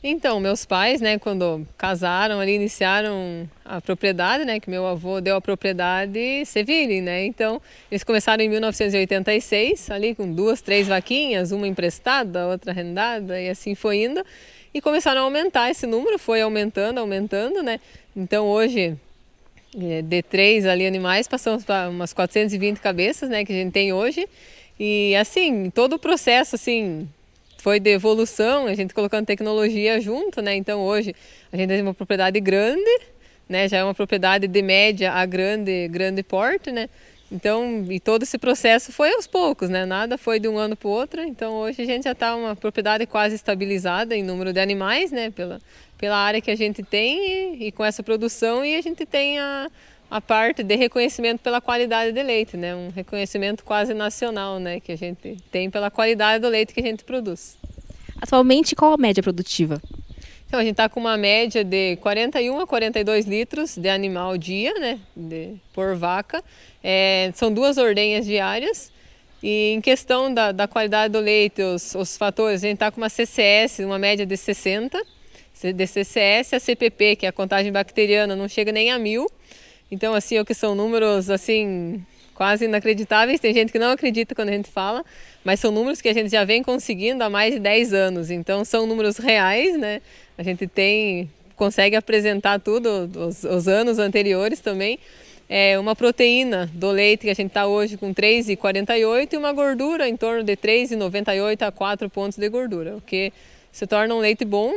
Então, meus pais, quando casaram ali, iniciaram a propriedade, que meu avô deu a propriedade Seville, Então, eles começaram em 1986, ali com 2, 3 vaquinhas, uma emprestada, outra arrendada, e assim foi indo. E começaram a aumentar esse número, foi aumentando, Então, hoje, de 3 ali animais, passamos para umas 420 cabeças, que a gente tem hoje. E assim, todo o processo, assim, foi de evolução, a gente colocando tecnologia junto, Então hoje a gente tem uma propriedade grande, Já é uma propriedade de média a grande porte, Então, e todo esse processo foi aos poucos, Nada foi de um ano para o outro. Então hoje a gente já está uma propriedade quase estabilizada em número de animais, pela área que a gente tem e com essa produção, e a gente tem a parte de reconhecimento pela qualidade de leite, Um reconhecimento quase nacional, que a gente tem pela qualidade do leite que a gente produz. Atualmente, qual a média produtiva? Então, a gente está com uma média de 41 a 42 litros de animal dia, por vaca. São 2 ordenhas diárias. E em questão da qualidade do leite, os fatores, a gente está com uma CCS, uma média de 60 de CCS, a CPP, que é a contagem bacteriana, não chega nem a 1000. Então, assim, o que são números, assim, quase inacreditáveis. Tem gente que não acredita quando a gente fala, mas são números que a gente já vem conseguindo há mais de 10 anos. Então, são números reais, A gente consegue apresentar tudo, os anos anteriores também. Uma proteína do leite que a gente está hoje com 3,48 e uma gordura em torno de 3,98 a 4 pontos de gordura, o que se torna um leite bom,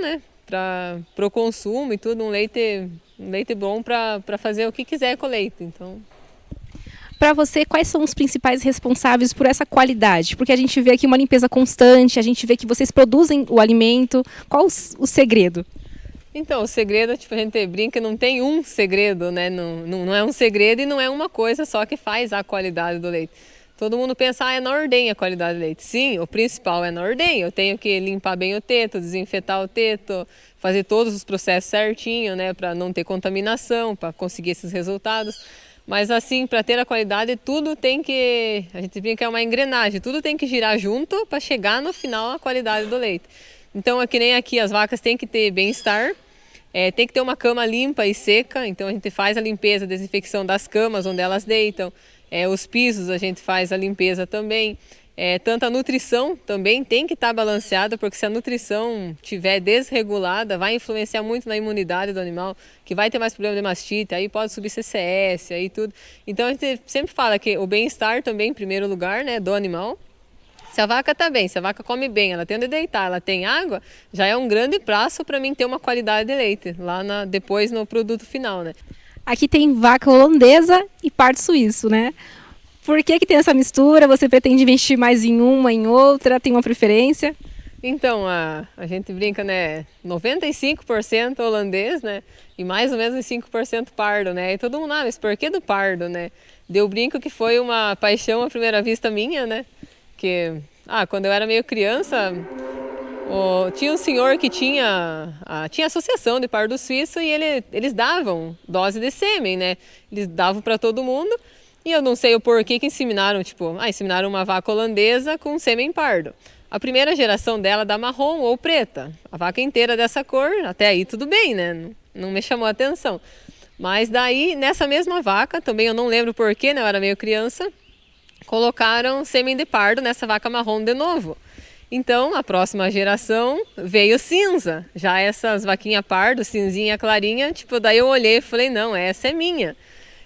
para o consumo e tudo, um leite bom para fazer o que quiser com o leite. Então, para você, quais são os principais responsáveis por essa qualidade? Porque a gente vê aqui uma limpeza constante, a gente vê que vocês produzem o alimento. Qual o segredo? Então, o segredo, a gente brinca, não tem um segredo, Não é um segredo e não é uma coisa só que faz a qualidade do leite. Todo mundo pensa, é na ordenha a qualidade do leite. Sim, o principal é na ordenha. Eu tenho que limpar bem o teto, desinfetar o teto, fazer todos os processos certinho, para não ter contaminação, para conseguir esses resultados. Mas assim, para ter a qualidade, tudo tem que, a gente brinca que é uma engrenagem, tudo tem que girar junto para chegar no final a qualidade do leite. Então, é que nem aqui, as vacas têm que ter bem-estar, tem que ter uma cama limpa e seca, então a gente faz a limpeza, a desinfecção das camas onde elas deitam. Os pisos a gente faz a limpeza também. Tanto a nutrição também tem que estar balanceada, porque se a nutrição estiver desregulada, vai influenciar muito na imunidade do animal, que vai ter mais problema de mastite, aí pode subir CCS, aí tudo. Então a gente sempre fala que o bem-estar também em primeiro lugar, do animal. Se a vaca está bem, se a vaca come bem, ela tem onde deitar, ela tem água, já é um grande prazo para mim ter uma qualidade de leite, lá depois no produto final, né? Aqui tem vaca holandesa e pardo suíço, né? Por que tem essa mistura? Você pretende investir mais em uma, em outra? Tem uma preferência? Então, a gente brinca, né? 95% holandês, né? E mais ou menos 5% pardo, né? E todo mundo, mas por que do pardo, né? Deu brinco que foi uma paixão à primeira vista minha, né? Que, quando eu era meio criança, tinha um senhor que tinha associação de pardo suíço e eles davam dose de sêmen, né? Eles davam para todo mundo e eu não sei o porquê que inseminaram, inseminaram uma vaca holandesa com sêmen pardo. A primeira geração dela dá marrom ou preta, a vaca inteira dessa cor, até aí tudo bem, né? Não me chamou a atenção. Mas daí, nessa mesma vaca, também eu não lembro porquê, né? Eu era meio criança, colocaram sêmen de pardo nessa vaca marrom de novo. Então, a próxima geração veio cinza. Já essas vaquinhas pardo, cinzinha, clarinha, daí eu olhei e falei, não, essa é minha.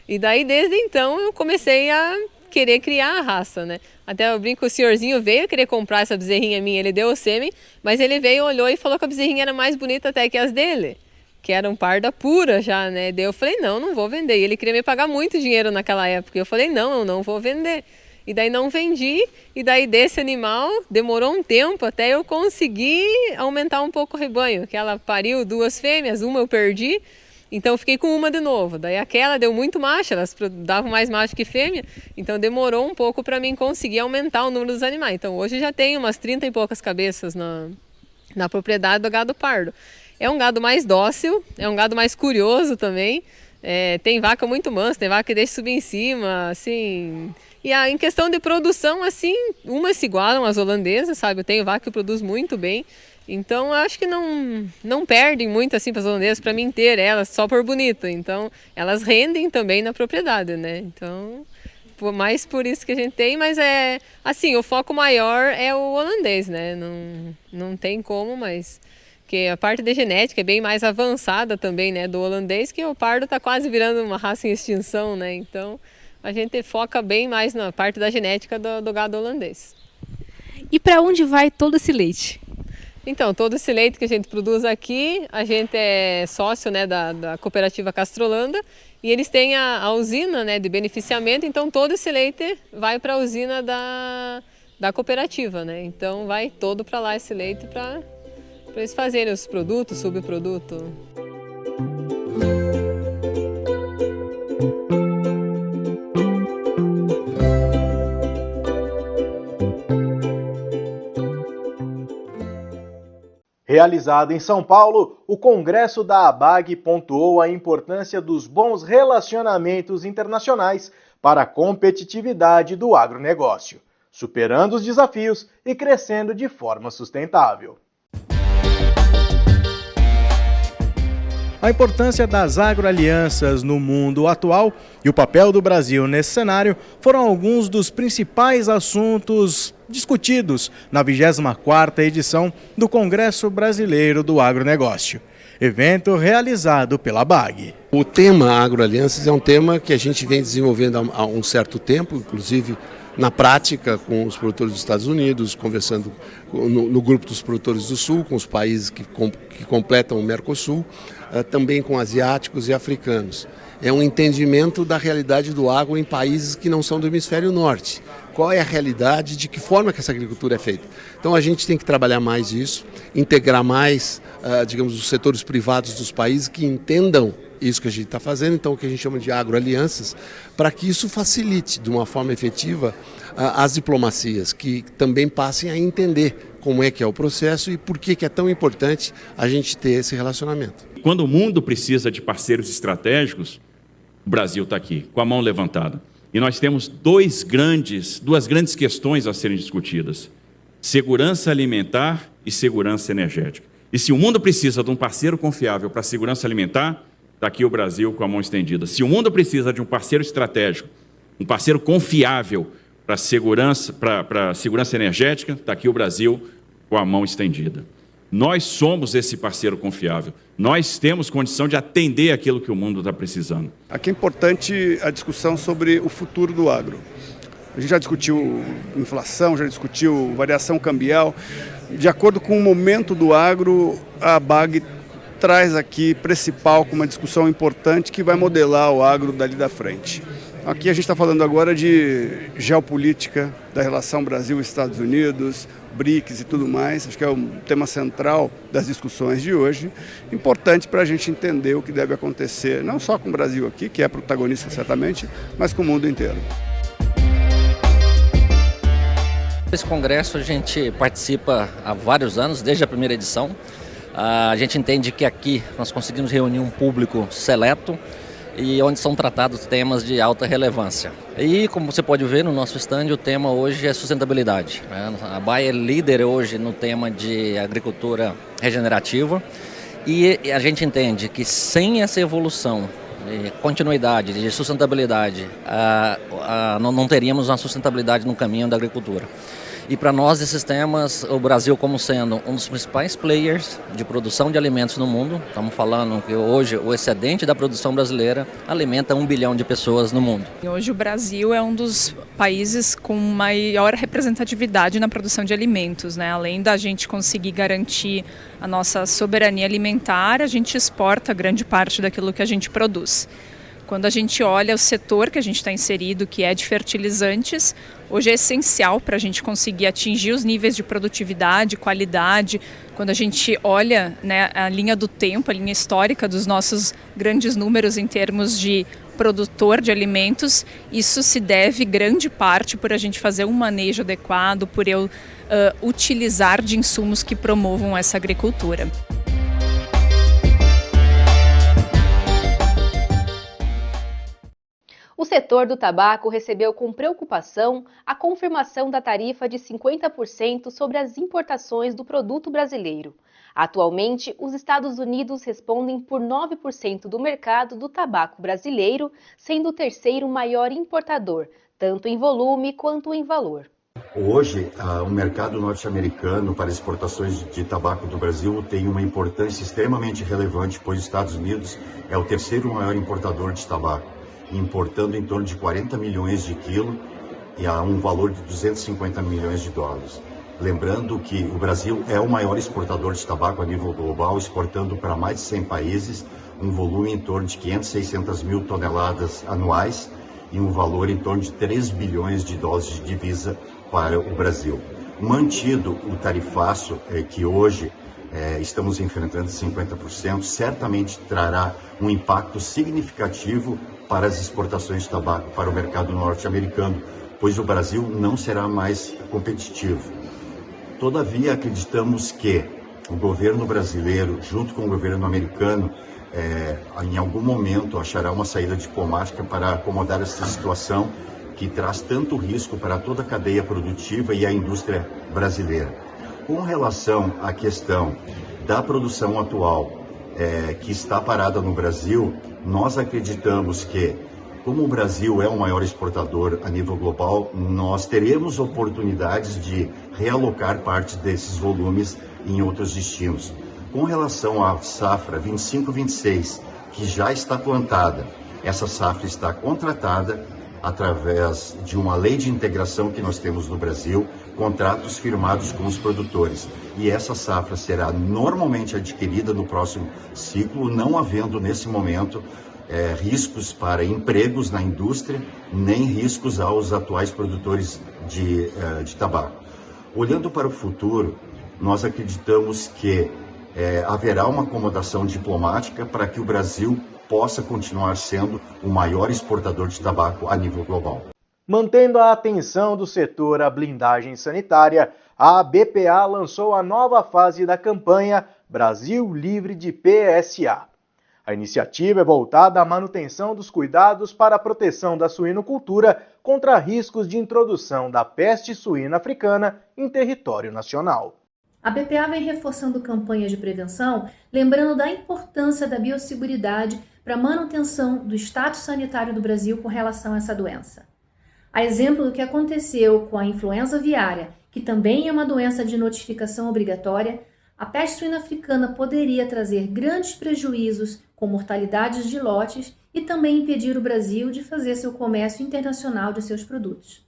E daí, desde então, eu comecei a querer criar a raça, né? Até eu brinco, o senhorzinho veio querer comprar essa bezerrinha minha, ele deu o sêmen, mas ele veio, olhou e falou que a bezerrinha era mais bonita até que as dele, que eram parda pura já, né? Daí eu falei, não vou vender. E ele queria me pagar muito dinheiro naquela época. E eu falei, eu não vou vender. E daí não vendi, e daí desse animal demorou um tempo até eu conseguir aumentar um pouco o rebanho, que ela pariu 2 fêmeas, uma eu perdi, então eu fiquei com uma de novo. Daí aquela deu muito macho, elas davam mais macho que fêmea, então demorou um pouco para mim conseguir aumentar o número dos animais. Então hoje já tem umas 30 e poucas cabeças na propriedade do gado pardo. É um gado mais dócil, é um gado mais curioso também, tem vaca muito mansa, tem vaca que deixa subir em cima, assim... E em questão de produção, assim, umas se igualam às holandesas, sabe? Eu tenho vaca que produz muito bem, então eu acho que não perdem muito, assim, para as holandesas, para mim ter elas só por bonito. Então, elas rendem também na propriedade, né? Então, mais por isso que a gente tem, mas assim, o foco maior é o holandês, né? Não tem como, mas... Porque a parte de genética é bem mais avançada também, né? Do holandês, que o pardo está quase virando uma raça em extinção, né? Então... a gente foca bem mais na parte da genética do gado holandês. E para onde vai todo esse leite? Então, todo esse leite que a gente produz aqui, a gente é sócio, né, da cooperativa Castrolanda e eles têm a usina, né, de beneficiamento, então todo esse leite vai para a usina da cooperativa, né? Então vai todo para lá esse leite para eles fazerem os produtos, subproduto. Realizado em São Paulo, o Congresso da ABAG pontuou a importância dos bons relacionamentos internacionais para a competitividade do agronegócio, superando os desafios e crescendo de forma sustentável. A importância das agroalianças no mundo atual e o papel do Brasil nesse cenário foram alguns dos principais assuntos discutidos na 24ª edição do Congresso Brasileiro do Agronegócio, evento realizado pela ABAG. O tema agroalianças é um tema que a gente vem desenvolvendo há um certo tempo, inclusive na prática com os produtores dos Estados Unidos, conversando no grupo dos produtores do Sul, com os países que completam o Mercosul, também com asiáticos e africanos. É um entendimento da realidade do agro em países que não são do hemisfério norte. Qual é a realidade, de que forma que essa agricultura é feita? Então a gente tem que trabalhar mais isso, integrar mais, digamos, os setores privados dos países que entendam isso que a gente está fazendo, então o que a gente chama de agroalianças, para que isso facilite de uma forma efetiva as diplomacias, que também passem a entender como é que é o processo e por que é tão importante a gente ter esse relacionamento. Quando o mundo precisa de parceiros estratégicos, o Brasil está aqui, com a mão levantada. E nós temos duas grandes questões a serem discutidas: segurança alimentar e segurança energética. E se o mundo precisa de um parceiro confiável para a segurança alimentar, está aqui o Brasil com a mão estendida. Se o mundo precisa de um parceiro estratégico, um parceiro confiável para a segurança energética, está aqui o Brasil com a mão estendida. Nós somos esse parceiro confiável. Nós temos condição de atender aquilo que o mundo está precisando. Aqui é importante a discussão sobre o futuro do agro. A gente já discutiu inflação, já discutiu variação cambial. De acordo com o momento do agro, a BAG traz aqui principal com uma discussão importante que vai modelar o agro dali da frente. Aqui a gente está falando agora de geopolítica, da relação Brasil-Estados Unidos, BRICS e tudo mais. Acho que é o tema central das discussões de hoje. Importante para a gente entender o que deve acontecer, não só com o Brasil aqui, que é protagonista certamente, mas com o mundo inteiro. Esse congresso a gente participa há vários anos, desde a primeira edição. A gente entende que aqui nós conseguimos reunir um público seleto e onde são tratados temas de alta relevância. E como você pode ver no nosso stand, o tema hoje é sustentabilidade. A BAE é líder hoje no tema de agricultura regenerativa e a gente entende que sem essa evolução de continuidade, de sustentabilidade, não teríamos uma sustentabilidade no caminho da agricultura. E para nós, esses temas, o Brasil como sendo um dos principais players de produção de alimentos no mundo, estamos falando que hoje o excedente da produção brasileira alimenta 1 bilhão de pessoas no mundo. Hoje o Brasil é um dos países com maior representatividade na produção de alimentos, né? Além da gente conseguir garantir a nossa soberania alimentar, a gente exporta grande parte daquilo que a gente produz. Quando a gente olha o setor que a gente está inserido, que é de fertilizantes, hoje é essencial para a gente conseguir atingir os níveis de produtividade, qualidade. Quando a gente olha, né, a linha do tempo, a linha histórica dos nossos grandes números em termos de produtor de alimentos, isso se deve grande parte por a gente fazer um manejo adequado, por eu utilizar de insumos que promovam essa agricultura. O setor do tabaco recebeu com preocupação a confirmação da tarifa de 50% sobre as importações do produto brasileiro. Atualmente, os Estados Unidos respondem por 9% do mercado do tabaco brasileiro, sendo o terceiro maior importador, tanto em volume quanto em valor. Hoje, o mercado norte-americano para exportações de tabaco do Brasil tem uma importância extremamente relevante, pois os Estados Unidos é o terceiro maior importador de tabaco, importando em torno de 40 milhões de quilos e a um valor de 250 milhões de dólares. Lembrando que o Brasil é o maior exportador de tabaco a nível global, exportando para mais de 100 países, um volume em torno de 500, 600 mil toneladas anuais e um valor em torno de 3 bilhões de dólares de divisa para o Brasil. Mantido o tarifaço que hoje estamos enfrentando 50%, certamente trará um impacto significativo para as exportações de tabaco para o mercado norte-americano, pois o Brasil não será mais competitivo. Todavia, acreditamos que o governo brasileiro, junto com o governo americano, em algum momento achará uma saída diplomática para acomodar essa situação que traz tanto risco para toda a cadeia produtiva e a indústria brasileira. Com relação à questão da produção atual, que está parada no Brasil, nós acreditamos que, como o Brasil é o maior exportador a nível global, nós teremos oportunidades de realocar parte desses volumes em outros destinos. Com relação à safra 25-26, que já está plantada, essa safra está contratada através de uma lei de integração que nós temos no Brasil, contratos firmados com os produtores. E essa safra será normalmente adquirida no próximo ciclo, não havendo nesse momento riscos para empregos na indústria, nem riscos aos atuais produtores de tabaco. Olhando para o futuro, nós acreditamos que haverá uma acomodação diplomática para que o Brasil possa continuar sendo o maior exportador de tabaco a nível global. Mantendo a atenção do setor à blindagem sanitária, a BPA lançou a nova fase da campanha Brasil Livre de PSA. A iniciativa é voltada à manutenção dos cuidados para a proteção da suinocultura contra riscos de introdução da peste suína africana em território nacional. A BPA vem reforçando campanhas de prevenção, lembrando da importância da biosseguridade para a manutenção do status sanitário do Brasil com relação a essa doença. A exemplo do que aconteceu com a influenza aviária, que também é uma doença de notificação obrigatória, a peste suína africana poderia trazer grandes prejuízos com mortalidades de lotes e também impedir o Brasil de fazer seu comércio internacional de seus produtos.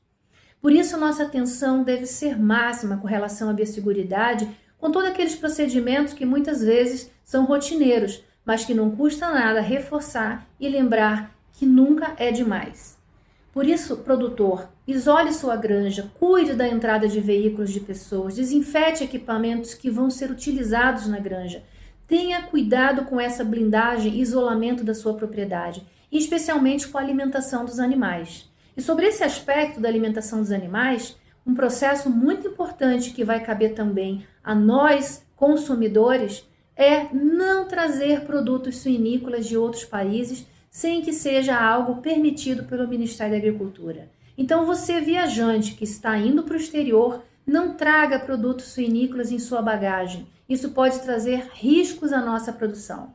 Por isso, nossa atenção deve ser máxima com relação à biosseguridade, com todos aqueles procedimentos que muitas vezes são rotineiros, mas que não custa nada reforçar e lembrar que nunca é demais. Por isso, produtor, isole sua granja, cuide da entrada de veículos de pessoas, desinfete equipamentos que vão ser utilizados na granja. Tenha cuidado com essa blindagem e isolamento da sua propriedade, e especialmente com a alimentação dos animais. E sobre esse aspecto da alimentação dos animais, um processo muito importante que vai caber também a nós, consumidores, é não trazer produtos suinícolas de outros países sem que seja algo permitido pelo Ministério da Agricultura. Então você, viajante que está indo para o exterior, não traga produtos suinícolas em sua bagagem. Isso pode trazer riscos à nossa produção.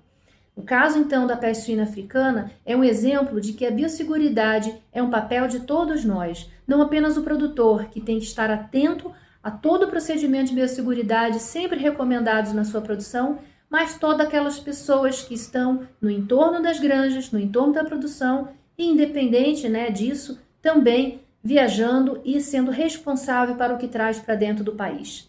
O caso, então, da peste suína africana é um exemplo de que a biosseguridade é um papel de todos nós, não apenas o produtor, que tem que estar atento a todo o procedimento de biosseguridade sempre recomendados na sua produção, mas todas aquelas pessoas que estão no entorno das granjas, no entorno da produção, e independente, disso, também viajando e sendo responsável para o que traz para dentro do país.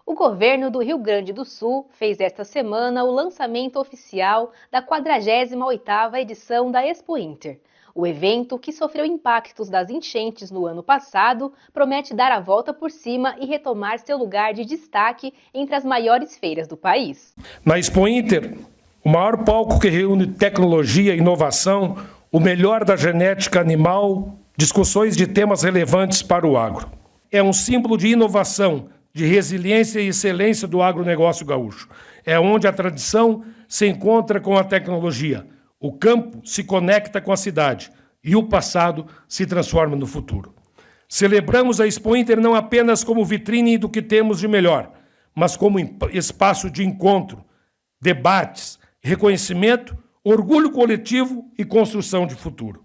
O governo do Rio Grande do Sul fez esta semana o lançamento oficial da 48ª edição da Expo Inter. O evento, que sofreu impactos das enchentes no ano passado, promete dar a volta por cima e retomar seu lugar de destaque entre as maiores feiras do país. Na Expo Inter, o maior palco que reúne tecnologia e inovação, o melhor da genética animal, discussões de temas relevantes para o agro. É um símbolo de inovação, de resiliência e excelência do agronegócio gaúcho. É onde a tradição se encontra com a tecnologia. O campo se conecta com a cidade e o passado se transforma no futuro. Celebramos a Expo Inter não apenas como vitrine do que temos de melhor, mas como espaço de encontro, debates, reconhecimento, orgulho coletivo e construção de futuro.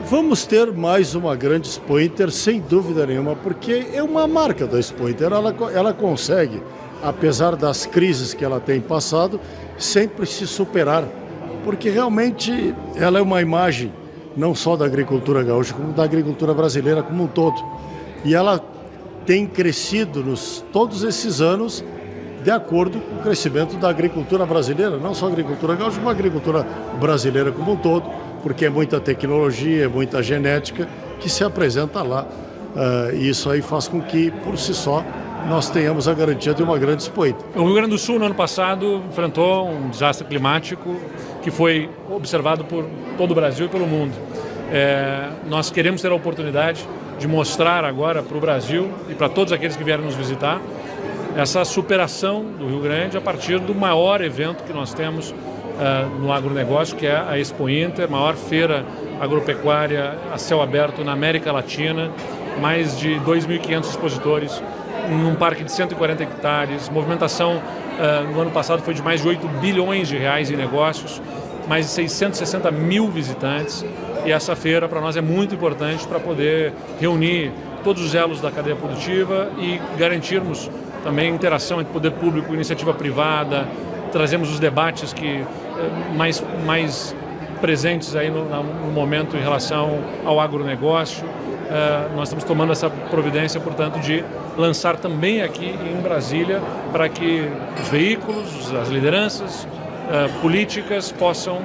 Vamos ter mais uma grande Expo Inter, sem dúvida nenhuma, porque é uma marca da Expo Inter. Ela consegue, apesar das crises que ela tem passado, sempre se superar, porque realmente ela é uma imagem não só da agricultura gaúcha, como da agricultura brasileira como um todo. E ela tem crescido todos esses anos de acordo com o crescimento da agricultura brasileira, não só a agricultura gaúcha, mas a agricultura brasileira como um todo, porque é muita tecnologia, é muita genética que se apresenta lá. E isso aí faz com que, por si só, nós tenhamos a garantia de uma grande Expo Inter. O Rio Grande do Sul, no ano passado, enfrentou um desastre climático que foi observado por todo o Brasil e pelo mundo. Nós queremos ter a oportunidade de mostrar agora para o Brasil e para todos aqueles que vieram nos visitar essa superação do Rio Grande a partir do maior evento que nós temos no agronegócio, que é a Expo Inter, maior feira agropecuária a céu aberto na América Latina, mais de 2.500 expositores, num parque de 140 hectares, movimentação no ano passado foi de mais de 8 bilhões de reais em negócios, mais de 660 mil visitantes, e essa feira para nós é muito importante para poder reunir todos os elos da cadeia produtiva e garantirmos também interação entre poder público e iniciativa privada, trazemos os debates que mais presentes aí no momento em relação ao agronegócio. Nós estamos tomando essa providência, portanto, de lançar também aqui em Brasília para que os veículos, as lideranças políticas possam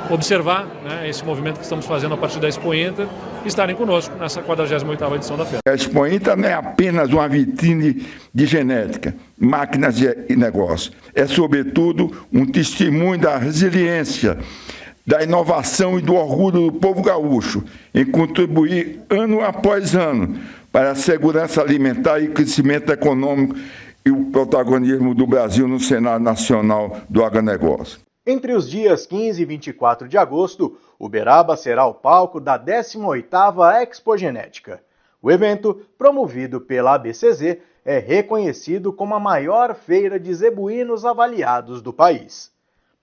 observar esse movimento que estamos fazendo a partir da Expo Inter e estarem conosco nessa 48ª edição da feira. A Expo Inter não é apenas uma vitrine de genética, máquinas e negócio. É, sobretudo, um testemunho da resiliência, da inovação e do orgulho do povo gaúcho em contribuir ano após ano para a segurança alimentar e crescimento econômico e o protagonismo do Brasil no cenário nacional do agronegócio. Entre os dias 15 e 24 de agosto, Uberaba será o palco da 18ª Expo Genética. O evento, promovido pela ABCZ, é reconhecido como a maior feira de zebuínos avaliados do país.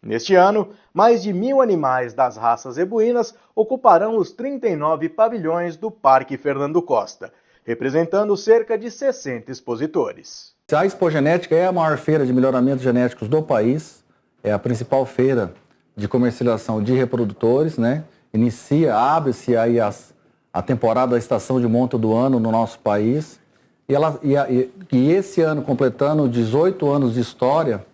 Neste ano, mais de 1.000 animais das raças zebuínas ocuparão os 39 pavilhões do Parque Fernando Costa, representando cerca de 60 expositores. A Expogenética é a maior feira de melhoramentos genéticos do país, é a principal feira de comercialização de reprodutores, né? Abre-se aí a temporada da estação de monta do ano no nosso país. E esse ano, completando 18 anos de história,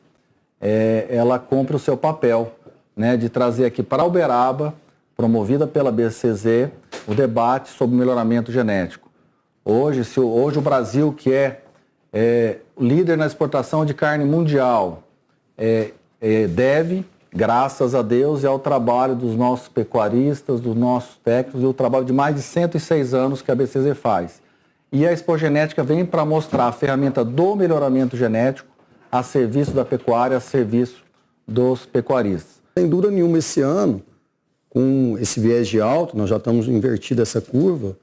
ela cumpre o seu papel, né, de trazer aqui para Uberaba, promovida pela BCZ, o debate sobre melhoramento genético. Hoje o Brasil, que é líder na exportação de carne mundial, deve, graças a Deus, e ao trabalho dos nossos pecuaristas, dos nossos técnicos, e o trabalho de mais de 106 anos que a BCZ faz. E a Expogenética vem para mostrar a ferramenta do melhoramento genético a serviço da pecuária, a serviço dos pecuaristas. Sem dúvida nenhuma, esse ano, com esse viés de alta, nós já estamos invertindo essa curva,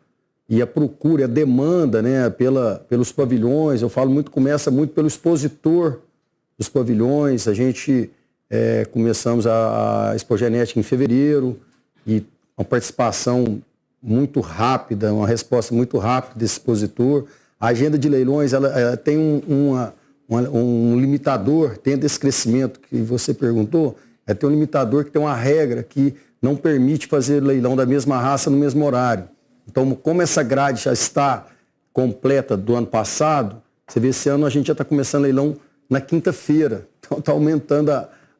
e a procura, a demanda, né, pelos pavilhões, eu falo muito, começa muito pelo expositor dos pavilhões. A gente começamos a Expogenética em fevereiro, e uma participação muito rápida, uma resposta muito rápida desse expositor. A agenda de leilões, ela tem um limitador, dentro desse crescimento que você perguntou, tem um limitador que tem uma regra que não permite fazer leilão da mesma raça no mesmo horário. Então, como essa grade já está completa do ano passado, você vê, esse ano a gente já está começando leilão na quinta-feira. Então, está aumentando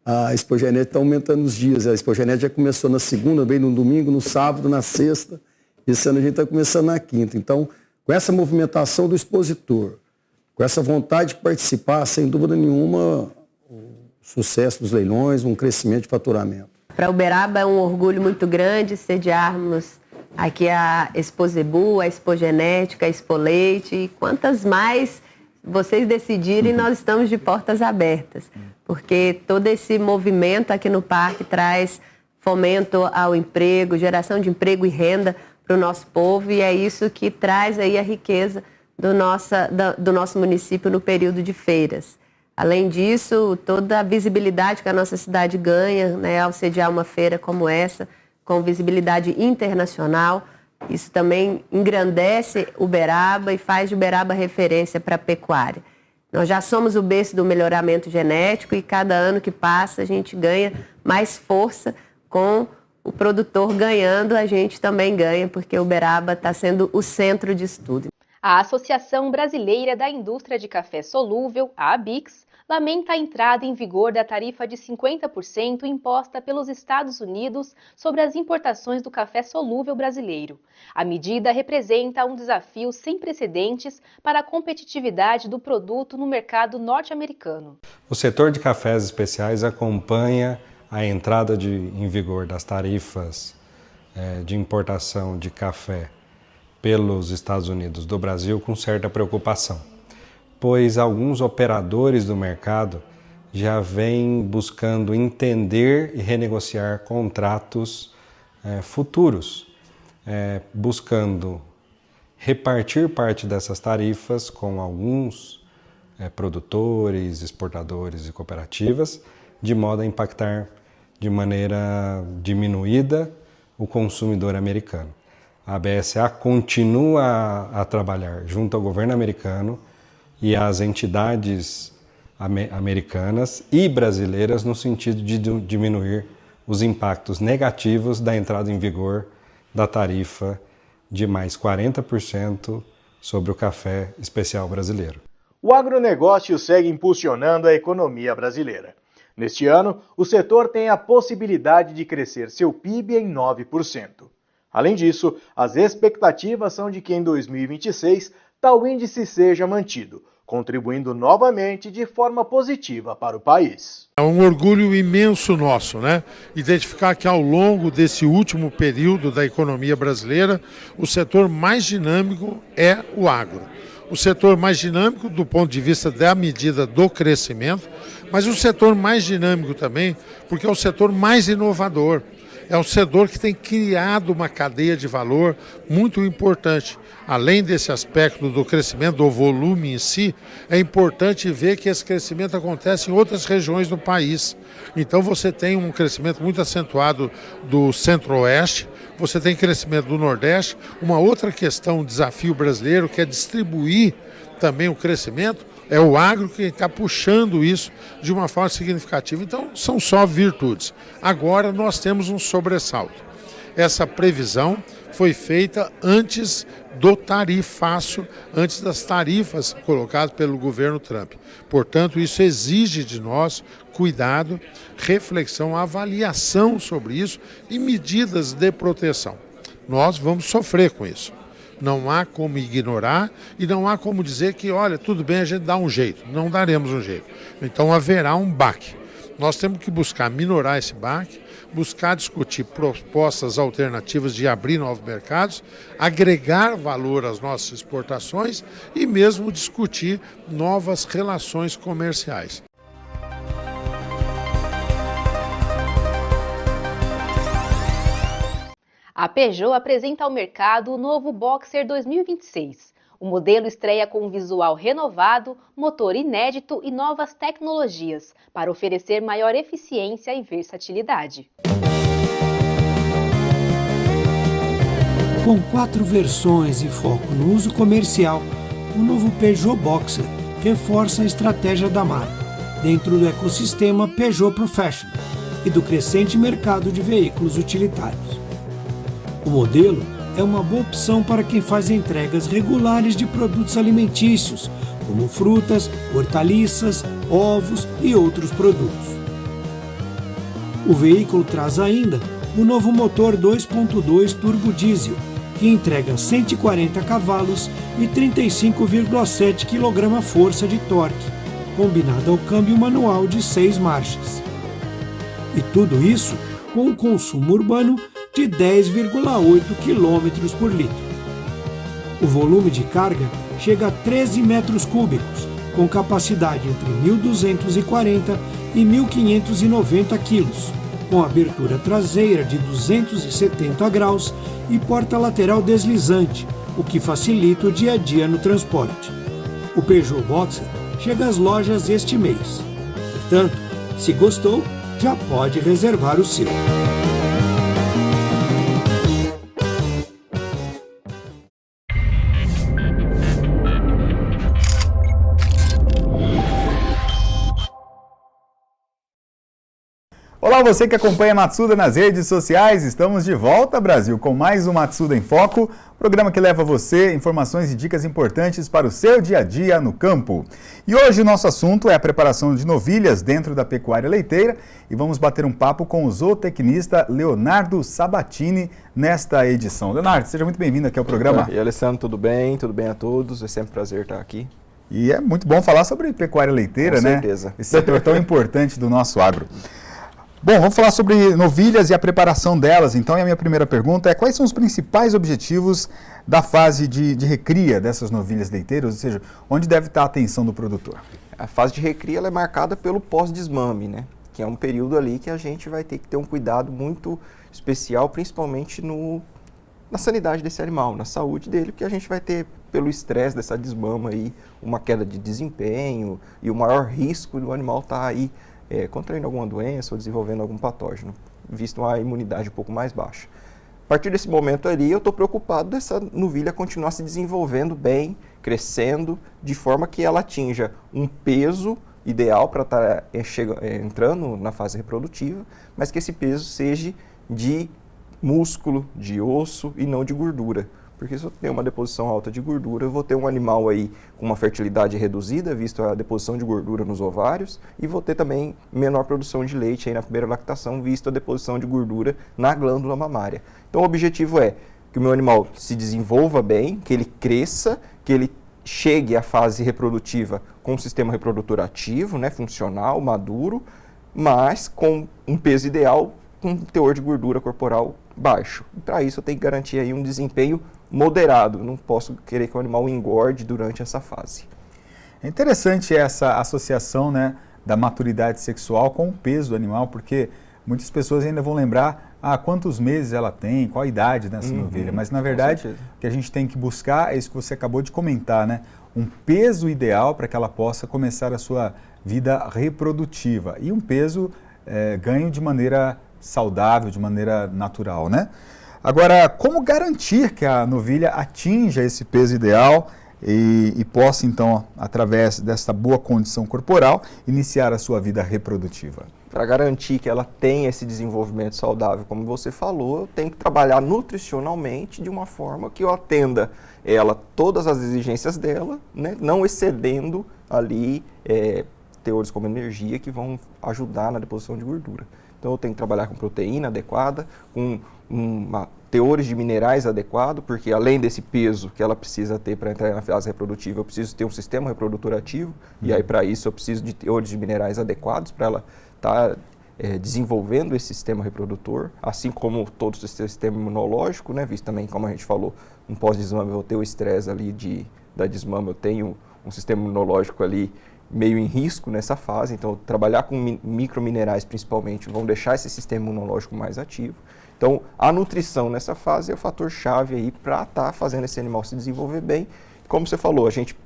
a Expogenética, está aumentando os dias. A Expogenética já começou na segunda, veio no domingo, no sábado, na sexta. Esse ano a gente está começando na quinta. Então, com essa movimentação do expositor, com essa vontade de participar, sem dúvida nenhuma, o sucesso dos leilões, um crescimento de faturamento. Para Uberaba é um orgulho muito grande sediarmos aqui a Expozebu, a Expogenética, a Expoleite, e quantas mais vocês decidirem, nós estamos de portas abertas, porque todo esse movimento aqui no parque traz fomento ao emprego, geração de emprego e renda para o nosso povo, e é isso que traz aí a riqueza do nosso município no período de feiras. Além disso, toda a visibilidade que a nossa cidade ganha, né, ao sediar uma feira como essa, com visibilidade internacional, isso também engrandece Uberaba e faz de Uberaba referência para a pecuária. Nós já somos o berço do melhoramento genético e cada ano que passa a gente ganha mais força. Com o produtor ganhando, a gente também ganha, porque Uberaba está sendo o centro de estudo. A Associação Brasileira da Indústria de Café Solúvel, a ABICS, lamenta a entrada em vigor da tarifa de 50% imposta pelos Estados Unidos sobre as importações do café solúvel brasileiro. A medida representa um desafio sem precedentes para a competitividade do produto no mercado norte-americano. O setor de cafés especiais acompanha a entrada em vigor das tarifas de importação de café pelos Estados Unidos do Brasil com certa preocupação, pois alguns operadores do mercado já vêm buscando entender e renegociar contratos futuros, buscando repartir parte dessas tarifas com alguns produtores, exportadores e cooperativas, de modo a impactar de maneira diminuída o consumidor americano. A BSA continua a trabalhar junto ao governo americano e às entidades americanas e brasileiras no sentido de diminuir os impactos negativos da entrada em vigor da tarifa de mais 40% sobre o café especial brasileiro. O agronegócio segue impulsionando a economia brasileira. Neste ano, o setor tem a possibilidade de crescer seu PIB em 9%. Além disso, as expectativas são de que em 2026 tal índice seja mantido, contribuindo novamente de forma positiva para o país. É um orgulho imenso nosso, né? Identificar que ao longo desse último período da economia brasileira, o setor mais dinâmico é o agro. O setor mais dinâmico do ponto de vista da medida do crescimento, mas o setor mais dinâmico também porque é o setor mais inovador. É um setor que tem criado uma cadeia de valor muito importante. Além desse aspecto do crescimento, do volume em si, é importante ver que esse crescimento acontece em outras regiões do país. Então você tem um crescimento muito acentuado do Centro-Oeste, você tem crescimento do Nordeste. Uma outra questão, um desafio brasileiro, que é distribuir também o crescimento É o agro que está puxando isso de uma forma significativa. Então, são só virtudes. Agora nós temos um sobressalto. Essa previsão foi feita antes do tarifaço, antes das tarifas colocadas pelo governo Trump. Portanto, isso exige de nós cuidado, reflexão, avaliação sobre isso e medidas de proteção. Nós vamos sofrer com isso. Não há como ignorar e não há como dizer que, olha, tudo bem, a gente dá um jeito. Não daremos um jeito. Então haverá um baque. Nós temos que buscar minorar esse baque, buscar discutir propostas alternativas de abrir novos mercados, agregar valor às nossas exportações e mesmo discutir novas relações comerciais. A Peugeot apresenta ao mercado o novo Boxer 2026. O modelo estreia com um visual renovado, motor inédito e novas tecnologias, para oferecer maior eficiência e versatilidade. Com 4 versões e foco no uso comercial, o novo Peugeot Boxer reforça a estratégia da marca dentro do ecossistema Peugeot Professional e do crescente mercado de veículos utilitários. O modelo é uma boa opção para quem faz entregas regulares de produtos alimentícios, como frutas, hortaliças, ovos e outros produtos. O veículo traz ainda o novo motor 2.2 turbo diesel, que entrega 140 cavalos e 35,7 kgf de torque, combinado ao câmbio manual de 6 marchas. E tudo isso com um consumo urbano de 10,8 km por litro. O volume de carga chega a 13 metros cúbicos, com capacidade entre 1.240 e 1.590 quilos, com abertura traseira de 270 graus e porta lateral deslizante, o que facilita o dia a dia no transporte. O Peugeot Boxer chega às lojas este mês. Portanto, se gostou, já pode reservar o seu. Olá, você que acompanha a Matsuda nas redes sociais, estamos de volta, Brasil, com mais um Matsuda em Foco, programa que leva a você informações e dicas importantes para o seu dia a dia no campo. E hoje o nosso assunto é a preparação de novilhas dentro da pecuária leiteira e vamos bater um papo com o zootecnista Leonardo Sabatini nesta edição. Leonardo, seja muito bem-vindo aqui ao programa. E Alessandro, tudo bem? Tudo bem a todos? É sempre um prazer estar aqui. E é muito bom falar sobre pecuária leiteira, né? Com certeza. Esse setor tão importante do nosso agro. Bom, vamos falar sobre novilhas e a preparação delas. Então, e a minha primeira pergunta é: quais são os principais objetivos da fase de recria dessas novilhas leiteiras? Ou seja, onde deve estar a atenção do produtor? A fase de recria ela é marcada pelo pós-desmame, né? Que é um período ali que a gente vai ter que ter um cuidado muito especial, principalmente na sanidade desse animal, na saúde dele, porque a gente vai ter, pelo estresse dessa desmama aí, uma queda de desempenho e o maior risco do animal estar aí contraindo alguma doença ou desenvolvendo algum patógeno, visto uma imunidade um pouco mais baixa. A partir desse momento ali, eu estou preocupado dessa novilha continuar se desenvolvendo bem, crescendo, de forma que ela atinja um peso ideal para estar entrando na fase reprodutiva, mas que esse peso seja de músculo, de osso e não de gordura. Porque se eu tenho uma deposição alta de gordura, eu vou ter um animal aí com uma fertilidade reduzida, visto a deposição de gordura nos ovários, e vou ter também menor produção de leite aí na primeira lactação, visto a deposição de gordura na glândula mamária. Então o objetivo é que o meu animal se desenvolva bem, que ele cresça, que ele chegue à fase reprodutiva com um sistema reprodutor ativo, né, funcional, maduro, mas com um peso ideal, com um teor de gordura corporal baixo. Para isso eu tenho que garantir aí um desempenho moderado, não posso querer que o animal engorde durante essa fase. É interessante essa associação, né, da maturidade sexual com o peso do animal, porque muitas pessoas ainda vão lembrar quantos meses ela tem, qual a idade dessa novilha, mas na verdade o que a gente tem que buscar é isso que você acabou de comentar, né, um peso ideal para que ela possa começar a sua vida reprodutiva e um peso ganho de maneira saudável, de maneira natural, né? Agora, como garantir que a novilha atinja esse peso ideal e possa, então, através dessa boa condição corporal, iniciar a sua vida reprodutiva? Para garantir que ela tenha esse desenvolvimento saudável, como você falou, eu tenho que trabalhar nutricionalmente de uma forma que eu atenda ela, todas as exigências dela, né, não excedendo ali teores como energia que vão ajudar na deposição de gordura. Então eu tenho que trabalhar com proteína adequada, com teores de minerais adequados, porque além desse peso que ela precisa ter para entrar na fase reprodutiva, eu preciso ter um sistema reprodutor ativo, e aí para isso eu preciso de teores de minerais adequados para ela estar desenvolvendo esse sistema reprodutor, assim como todo o sistema imunológico, né, visto também, como a gente falou, um pós-desmame eu vou ter o estresse ali da desmame, eu tenho um sistema imunológico ali meio em risco nessa fase, então trabalhar com microminerais principalmente vão deixar esse sistema imunológico mais ativo. Então a nutrição nessa fase é o fator chave aí para estar fazendo esse animal se desenvolver bem. Como você falou, a gente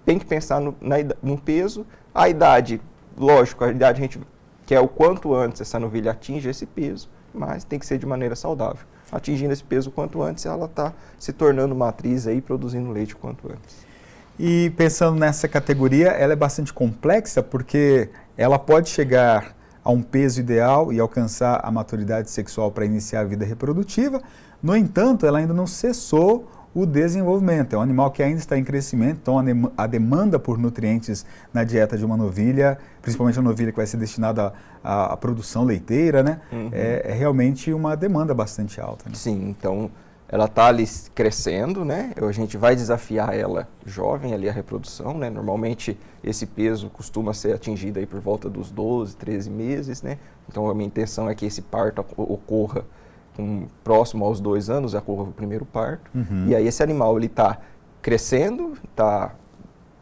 tem que pensar no peso, a idade, lógico, a idade a gente quer o quanto antes essa novilha atinja esse peso, mas tem que ser de maneira saudável. Atingindo esse peso o quanto antes, ela está se tornando matriz aí, produzindo leite o quanto antes. E pensando nessa categoria, ela é bastante complexa porque ela pode chegar a um peso ideal e alcançar a maturidade sexual para iniciar a vida reprodutiva. No entanto, ela ainda não cessou o desenvolvimento. É um animal que ainda está em crescimento, então a demanda por nutrientes na dieta de uma novilha, principalmente a novilha que vai ser destinada à produção leiteira, né? É realmente uma demanda bastante alta. Né? Sim, então ela está ali crescendo, né? A gente vai desafiar ela jovem ali a reprodução, né? Normalmente esse peso costuma ser atingido aí por volta dos 12, 13 meses, né? Então a minha intenção é que esse parto ocorra próximo aos 2 anos, ocorra o primeiro parto. E aí esse animal ele está crescendo, está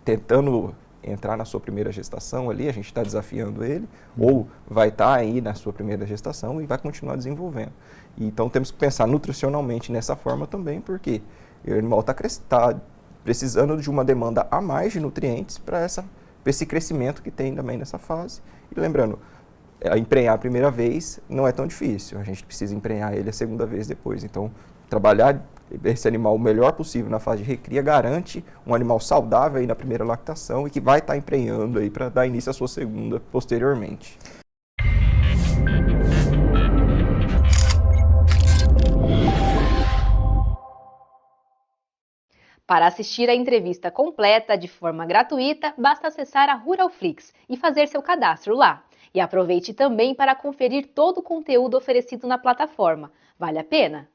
tentando entrar na sua primeira gestação ali, a gente está desafiando ele, ou vai estar aí na sua primeira gestação e vai continuar desenvolvendo. Então temos que pensar nutricionalmente nessa forma também, porque o animal está precisando de uma demanda a mais de nutrientes para esse crescimento que tem também nessa fase. E lembrando, emprenhar a primeira vez não é tão difícil, a gente precisa emprenhar ele a segunda vez depois. Então trabalhar esse animal o melhor possível na fase de recria garante um animal saudável aí na primeira lactação e que vai estar emprenhando aí para dar início à sua segunda posteriormente. Para assistir a entrevista completa de forma gratuita, basta acessar a Ruralflix e fazer seu cadastro lá. E aproveite também para conferir todo o conteúdo oferecido na plataforma. Vale a pena?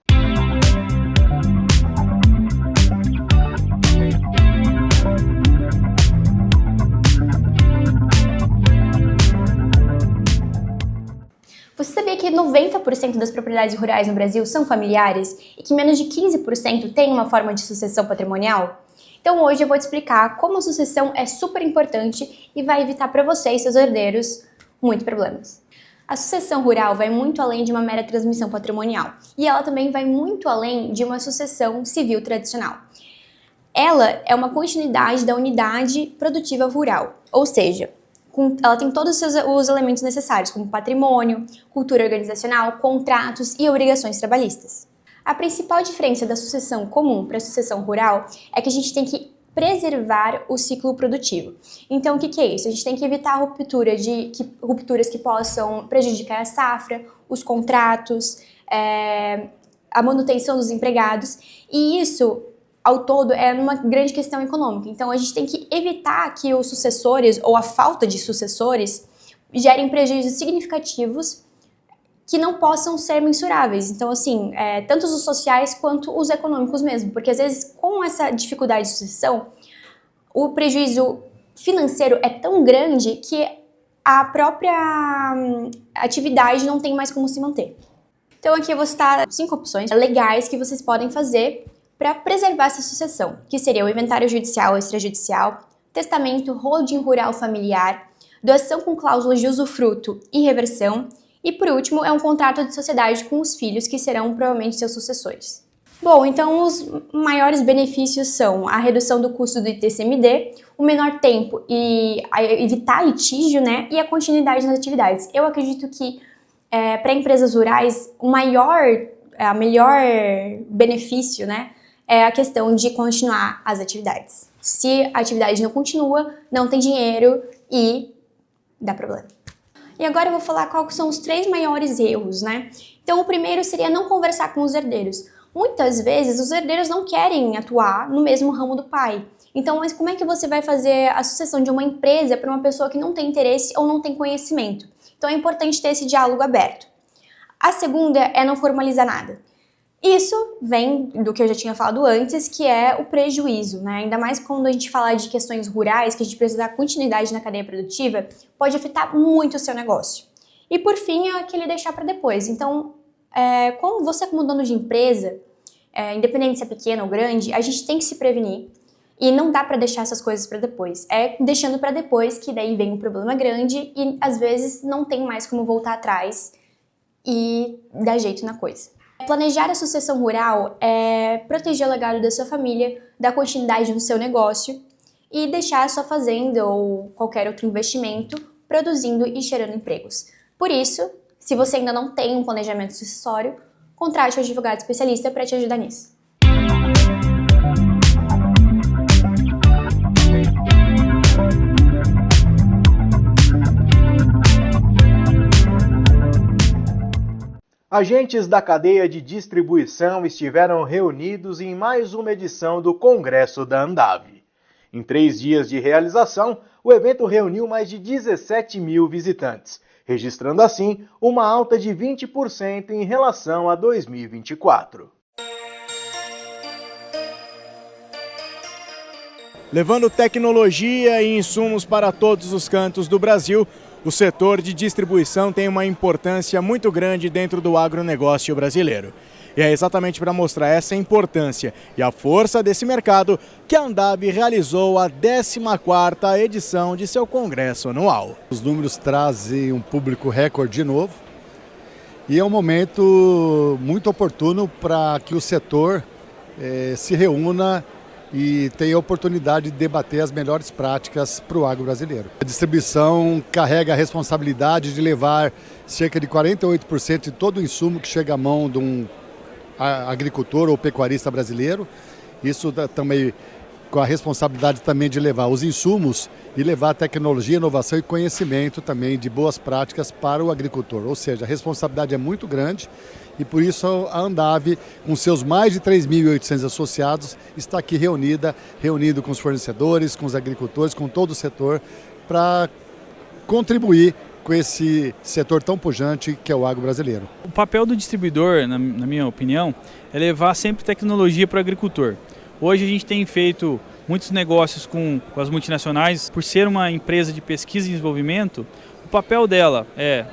Você sabia que 90% das propriedades rurais no Brasil são familiares e que menos de 15% têm uma forma de sucessão patrimonial? Então hoje eu vou te explicar como a sucessão é super importante e vai evitar para você e seus herdeiros muitos problemas. A sucessão rural vai muito além de uma mera transmissão patrimonial e ela também vai muito além de uma sucessão civil tradicional. Ela é uma continuidade da unidade produtiva rural, ou seja, ela tem todos os elementos necessários, como patrimônio, cultura organizacional, contratos e obrigações trabalhistas. A principal diferença da sucessão comum para a sucessão rural é que a gente tem que preservar o ciclo produtivo. Então, o que é isso? A gente tem que evitar rupturas que possam prejudicar a safra, os contratos, a manutenção dos empregados, e isso ao todo é uma grande questão econômica. Então a gente tem que evitar que os sucessores ou a falta de sucessores gerem prejuízos significativos que não possam ser mensuráveis. Então assim, tanto os sociais quanto os econômicos mesmo, porque às vezes com essa dificuldade de sucessão, o prejuízo financeiro é tão grande que a própria atividade não tem mais como se manter. Então aqui eu vou citar 5 opções legais que vocês podem fazer para preservar essa sucessão, que seria o inventário judicial ou extrajudicial, testamento, holding rural familiar, doação com cláusulas de usufruto e reversão, e por último é um contrato de sociedade com os filhos, que serão provavelmente seus sucessores. Bom, então os maiores benefícios são a redução do custo do ITCMD, o menor tempo e evitar litígio, né, e a continuidade nas atividades. Eu acredito que para empresas rurais o melhor benefício, né, é a questão de continuar as atividades. Se a atividade não continua, não tem dinheiro e dá problema. E agora eu vou falar quais são os 3 maiores erros, né? Então o primeiro seria não conversar com os herdeiros. Muitas vezes os herdeiros não querem atuar no mesmo ramo do pai. Então, mas como é que você vai fazer a sucessão de uma empresa para uma pessoa que não tem interesse ou não tem conhecimento? Então é importante ter esse diálogo aberto. A segunda é não formalizar nada. Isso vem do que eu já tinha falado antes, que é o prejuízo, né? Ainda mais quando a gente fala de questões rurais, que a gente precisa dar continuidade na cadeia produtiva, pode afetar muito o seu negócio. E por fim, é aquele deixar para depois. Então, como você como dono de empresa, independente se é pequena ou grande, a gente tem que se prevenir e não dá para deixar essas coisas para depois. É deixando para depois que daí vem um problema grande e às vezes não tem mais como voltar atrás e dar jeito na coisa. Planejar a sucessão rural é proteger o legado da sua família, dar continuidade no seu negócio e deixar a sua fazenda ou qualquer outro investimento produzindo e gerando empregos. Por isso, se você ainda não tem um planejamento sucessório, contrate um advogado especialista para te ajudar nisso. Agentes da cadeia de distribuição estiveram reunidos em mais uma edição do Congresso da Andave. Em 3 dias de realização, o evento reuniu mais de 17 mil visitantes, registrando assim uma alta de 20% em relação a 2024. Levando tecnologia e insumos para todos os cantos do Brasil, o setor de distribuição tem uma importância muito grande dentro do agronegócio brasileiro. E é exatamente para mostrar essa importância e a força desse mercado que a Andave realizou a 14ª edição de seu congresso anual. Os números trazem um público recorde de novo e é um momento muito oportuno para que o setor se reúna e tem a oportunidade de debater as melhores práticas para o agro brasileiro. A distribuição carrega a responsabilidade de levar cerca de 48% de todo o insumo que chega à mão de um agricultor ou pecuarista brasileiro. Isso também com a responsabilidade também de levar os insumos e levar tecnologia, inovação e conhecimento também de boas práticas para o agricultor. Ou seja, a responsabilidade é muito grande. E por isso a Andave, com seus mais de 3.800 associados, está aqui reunido com os fornecedores, com os agricultores, com todo o setor, para contribuir com esse setor tão pujante que é o agro brasileiro. O papel do distribuidor, na minha opinião, é levar sempre tecnologia para o agricultor. Hoje a gente tem feito muitos negócios com as multinacionais. Por ser uma empresa de pesquisa e desenvolvimento, o papel dela é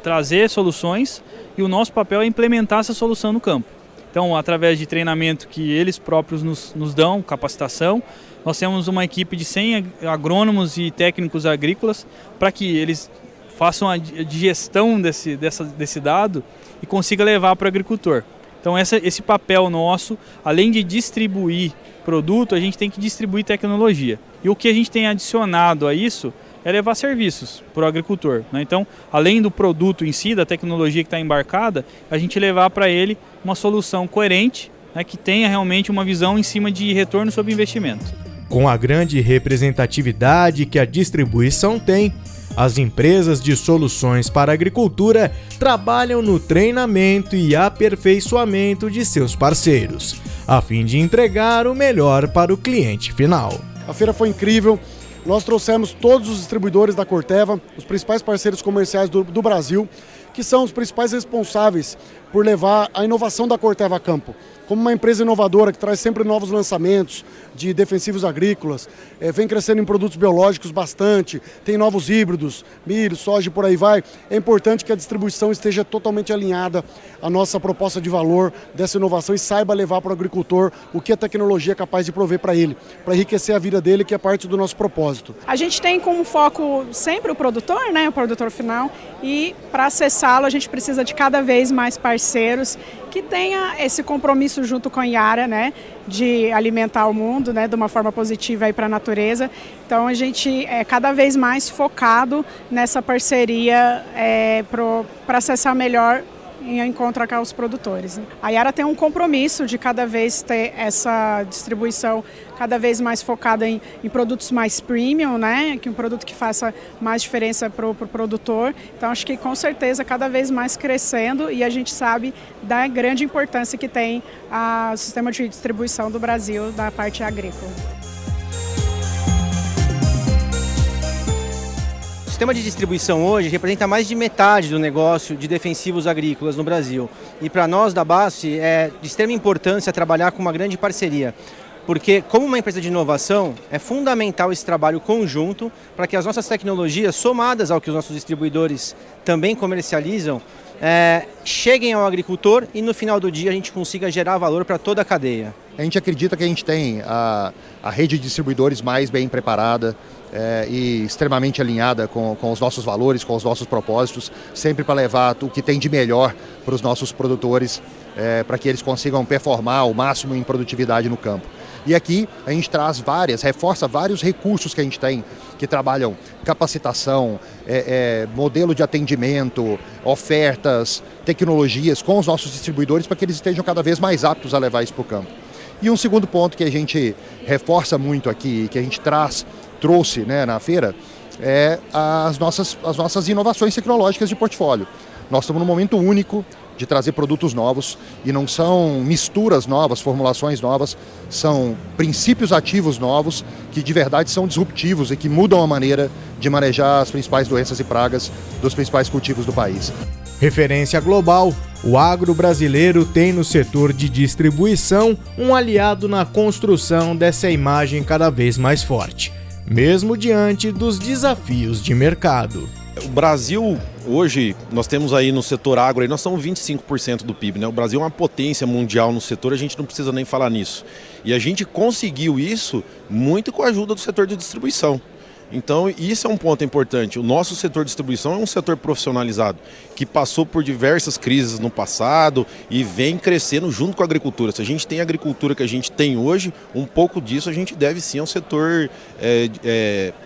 trazer soluções e o nosso papel é implementar essa solução no campo. Então, através de treinamento que eles próprios nos dão, capacitação, nós temos uma equipe de 100 agrônomos e técnicos agrícolas para que eles façam a digestão desse dado e consiga levar para o agricultor. Então, esse papel nosso, além de distribuir produto, a gente tem que distribuir tecnologia. E o que a gente tem adicionado a isso é levar serviços para o agricultor, né? Então, além do produto em si, da tecnologia que está embarcada, a gente levar para ele uma solução coerente, né, que tenha realmente uma visão em cima de retorno sobre investimento. Com a grande representatividade que a distribuição tem, as empresas de soluções para a agricultura trabalham no treinamento e aperfeiçoamento de seus parceiros, a fim de entregar o melhor para o cliente final. A feira foi incrível. Nós trouxemos todos os distribuidores da Corteva, os principais parceiros comerciais do Brasil, que são os principais responsáveis por levar a inovação da Corteva a campo. Como uma empresa inovadora que traz sempre novos lançamentos de defensivos agrícolas, vem crescendo em produtos biológicos bastante, tem novos híbridos, milho, soja e por aí vai. É importante que a distribuição esteja totalmente alinhada à nossa proposta de valor dessa inovação e saiba levar para o agricultor o que a tecnologia é capaz de prover para ele, para enriquecer a vida dele, que é parte do nosso propósito. A gente tem como foco sempre o produtor, né, o produtor final, e para acessá-lo a gente precisa de cada vez mais parceiros que tenha esse compromisso junto com a Yara, né, de alimentar o mundo, né, de uma forma positiva para a natureza. Então a gente é cada vez mais focado nessa parceria para acessar melhor em encontro com os produtores. A Yara tem um compromisso de cada vez ter essa distribuição cada vez mais focada em produtos mais premium, né? Que um produto que faça mais diferença para o produtor. Então acho que com certeza cada vez mais crescendo, e a gente sabe da grande importância que tem o sistema de distribuição do Brasil da parte agrícola. O sistema de distribuição hoje representa mais de metade do negócio de defensivos agrícolas no Brasil. E para nós da BASF é de extrema importância trabalhar com uma grande parceria, porque como uma empresa de inovação é fundamental esse trabalho conjunto para que as nossas tecnologias, somadas ao que os nossos distribuidores também comercializam, cheguem ao agricultor e no final do dia a gente consiga gerar valor para toda a cadeia. A gente acredita que a gente tem a rede de distribuidores mais bem preparada e extremamente alinhada com os nossos valores, com os nossos propósitos, sempre para levar o que tem de melhor para os nossos produtores, para que eles consigam performar ao máximo em produtividade no campo. E aqui a gente reforça vários recursos que a gente tem, que trabalham capacitação, modelo de atendimento, ofertas, tecnologias com os nossos distribuidores para que eles estejam cada vez mais aptos a levar isso para o campo. E um segundo ponto que a gente reforça muito aqui, que a gente trouxe, né, na feira, as nossas inovações tecnológicas de portfólio. Nós estamos num momento único de trazer produtos novos, e não são misturas novas, formulações novas, são princípios ativos novos que de verdade são disruptivos e que mudam a maneira de manejar as principais doenças e pragas dos principais cultivos do país. Referência global, o agro brasileiro tem no setor de distribuição um aliado na construção dessa imagem cada vez mais forte, mesmo diante dos desafios de mercado. O Brasil, hoje, nós temos aí no setor agro, nós somos 25% do PIB, né? O Brasil é uma potência mundial no setor, a gente não precisa nem falar nisso. E a gente conseguiu isso muito com a ajuda do setor de distribuição. Então, isso é um ponto importante. O nosso setor de distribuição é um setor profissionalizado, que passou por diversas crises no passado e vem crescendo junto com a agricultura. Se a gente tem a agricultura que a gente tem hoje, um pouco disso a gente deve sim ao setor,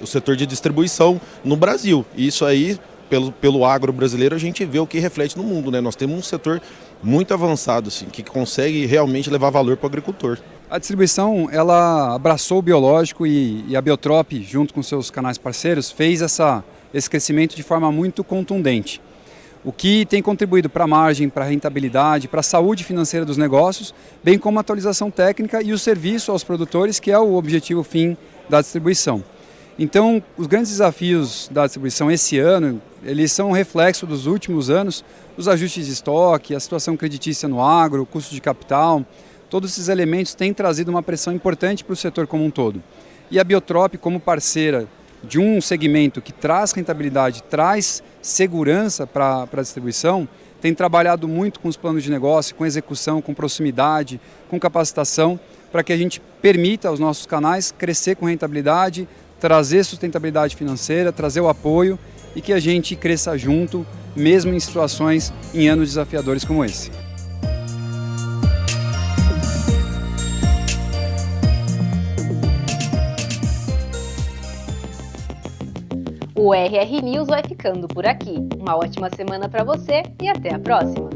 o setor de distribuição no Brasil. E isso aí, pelo agro brasileiro, a gente vê o que reflete no mundo, né? Nós temos um setor muito avançado, assim, que consegue realmente levar valor para o agricultor. A distribuição, ela abraçou o biológico e a Biotrop, junto com seus canais parceiros, fez esse crescimento de forma muito contundente. O que tem contribuído para a margem, para a rentabilidade, para a saúde financeira dos negócios, bem como a atualização técnica e o serviço aos produtores, que é o objetivo fim da distribuição. Então, os grandes desafios da distribuição esse ano, eles são um reflexo dos últimos anos, os ajustes de estoque, a situação creditícia no agro, o custo de capital. Todos esses elementos têm trazido uma pressão importante para o setor como um todo. E a Biotrop, como parceira de um segmento que traz rentabilidade, traz segurança para a distribuição, tem trabalhado muito com os planos de negócio, com execução, com proximidade, com capacitação, para que a gente permita aos nossos canais crescer com rentabilidade, trazer sustentabilidade financeira, trazer o apoio e que a gente cresça junto, mesmo em situações, em anos desafiadores como esse. O RR News vai ficando por aqui. Uma ótima semana para você e até a próxima!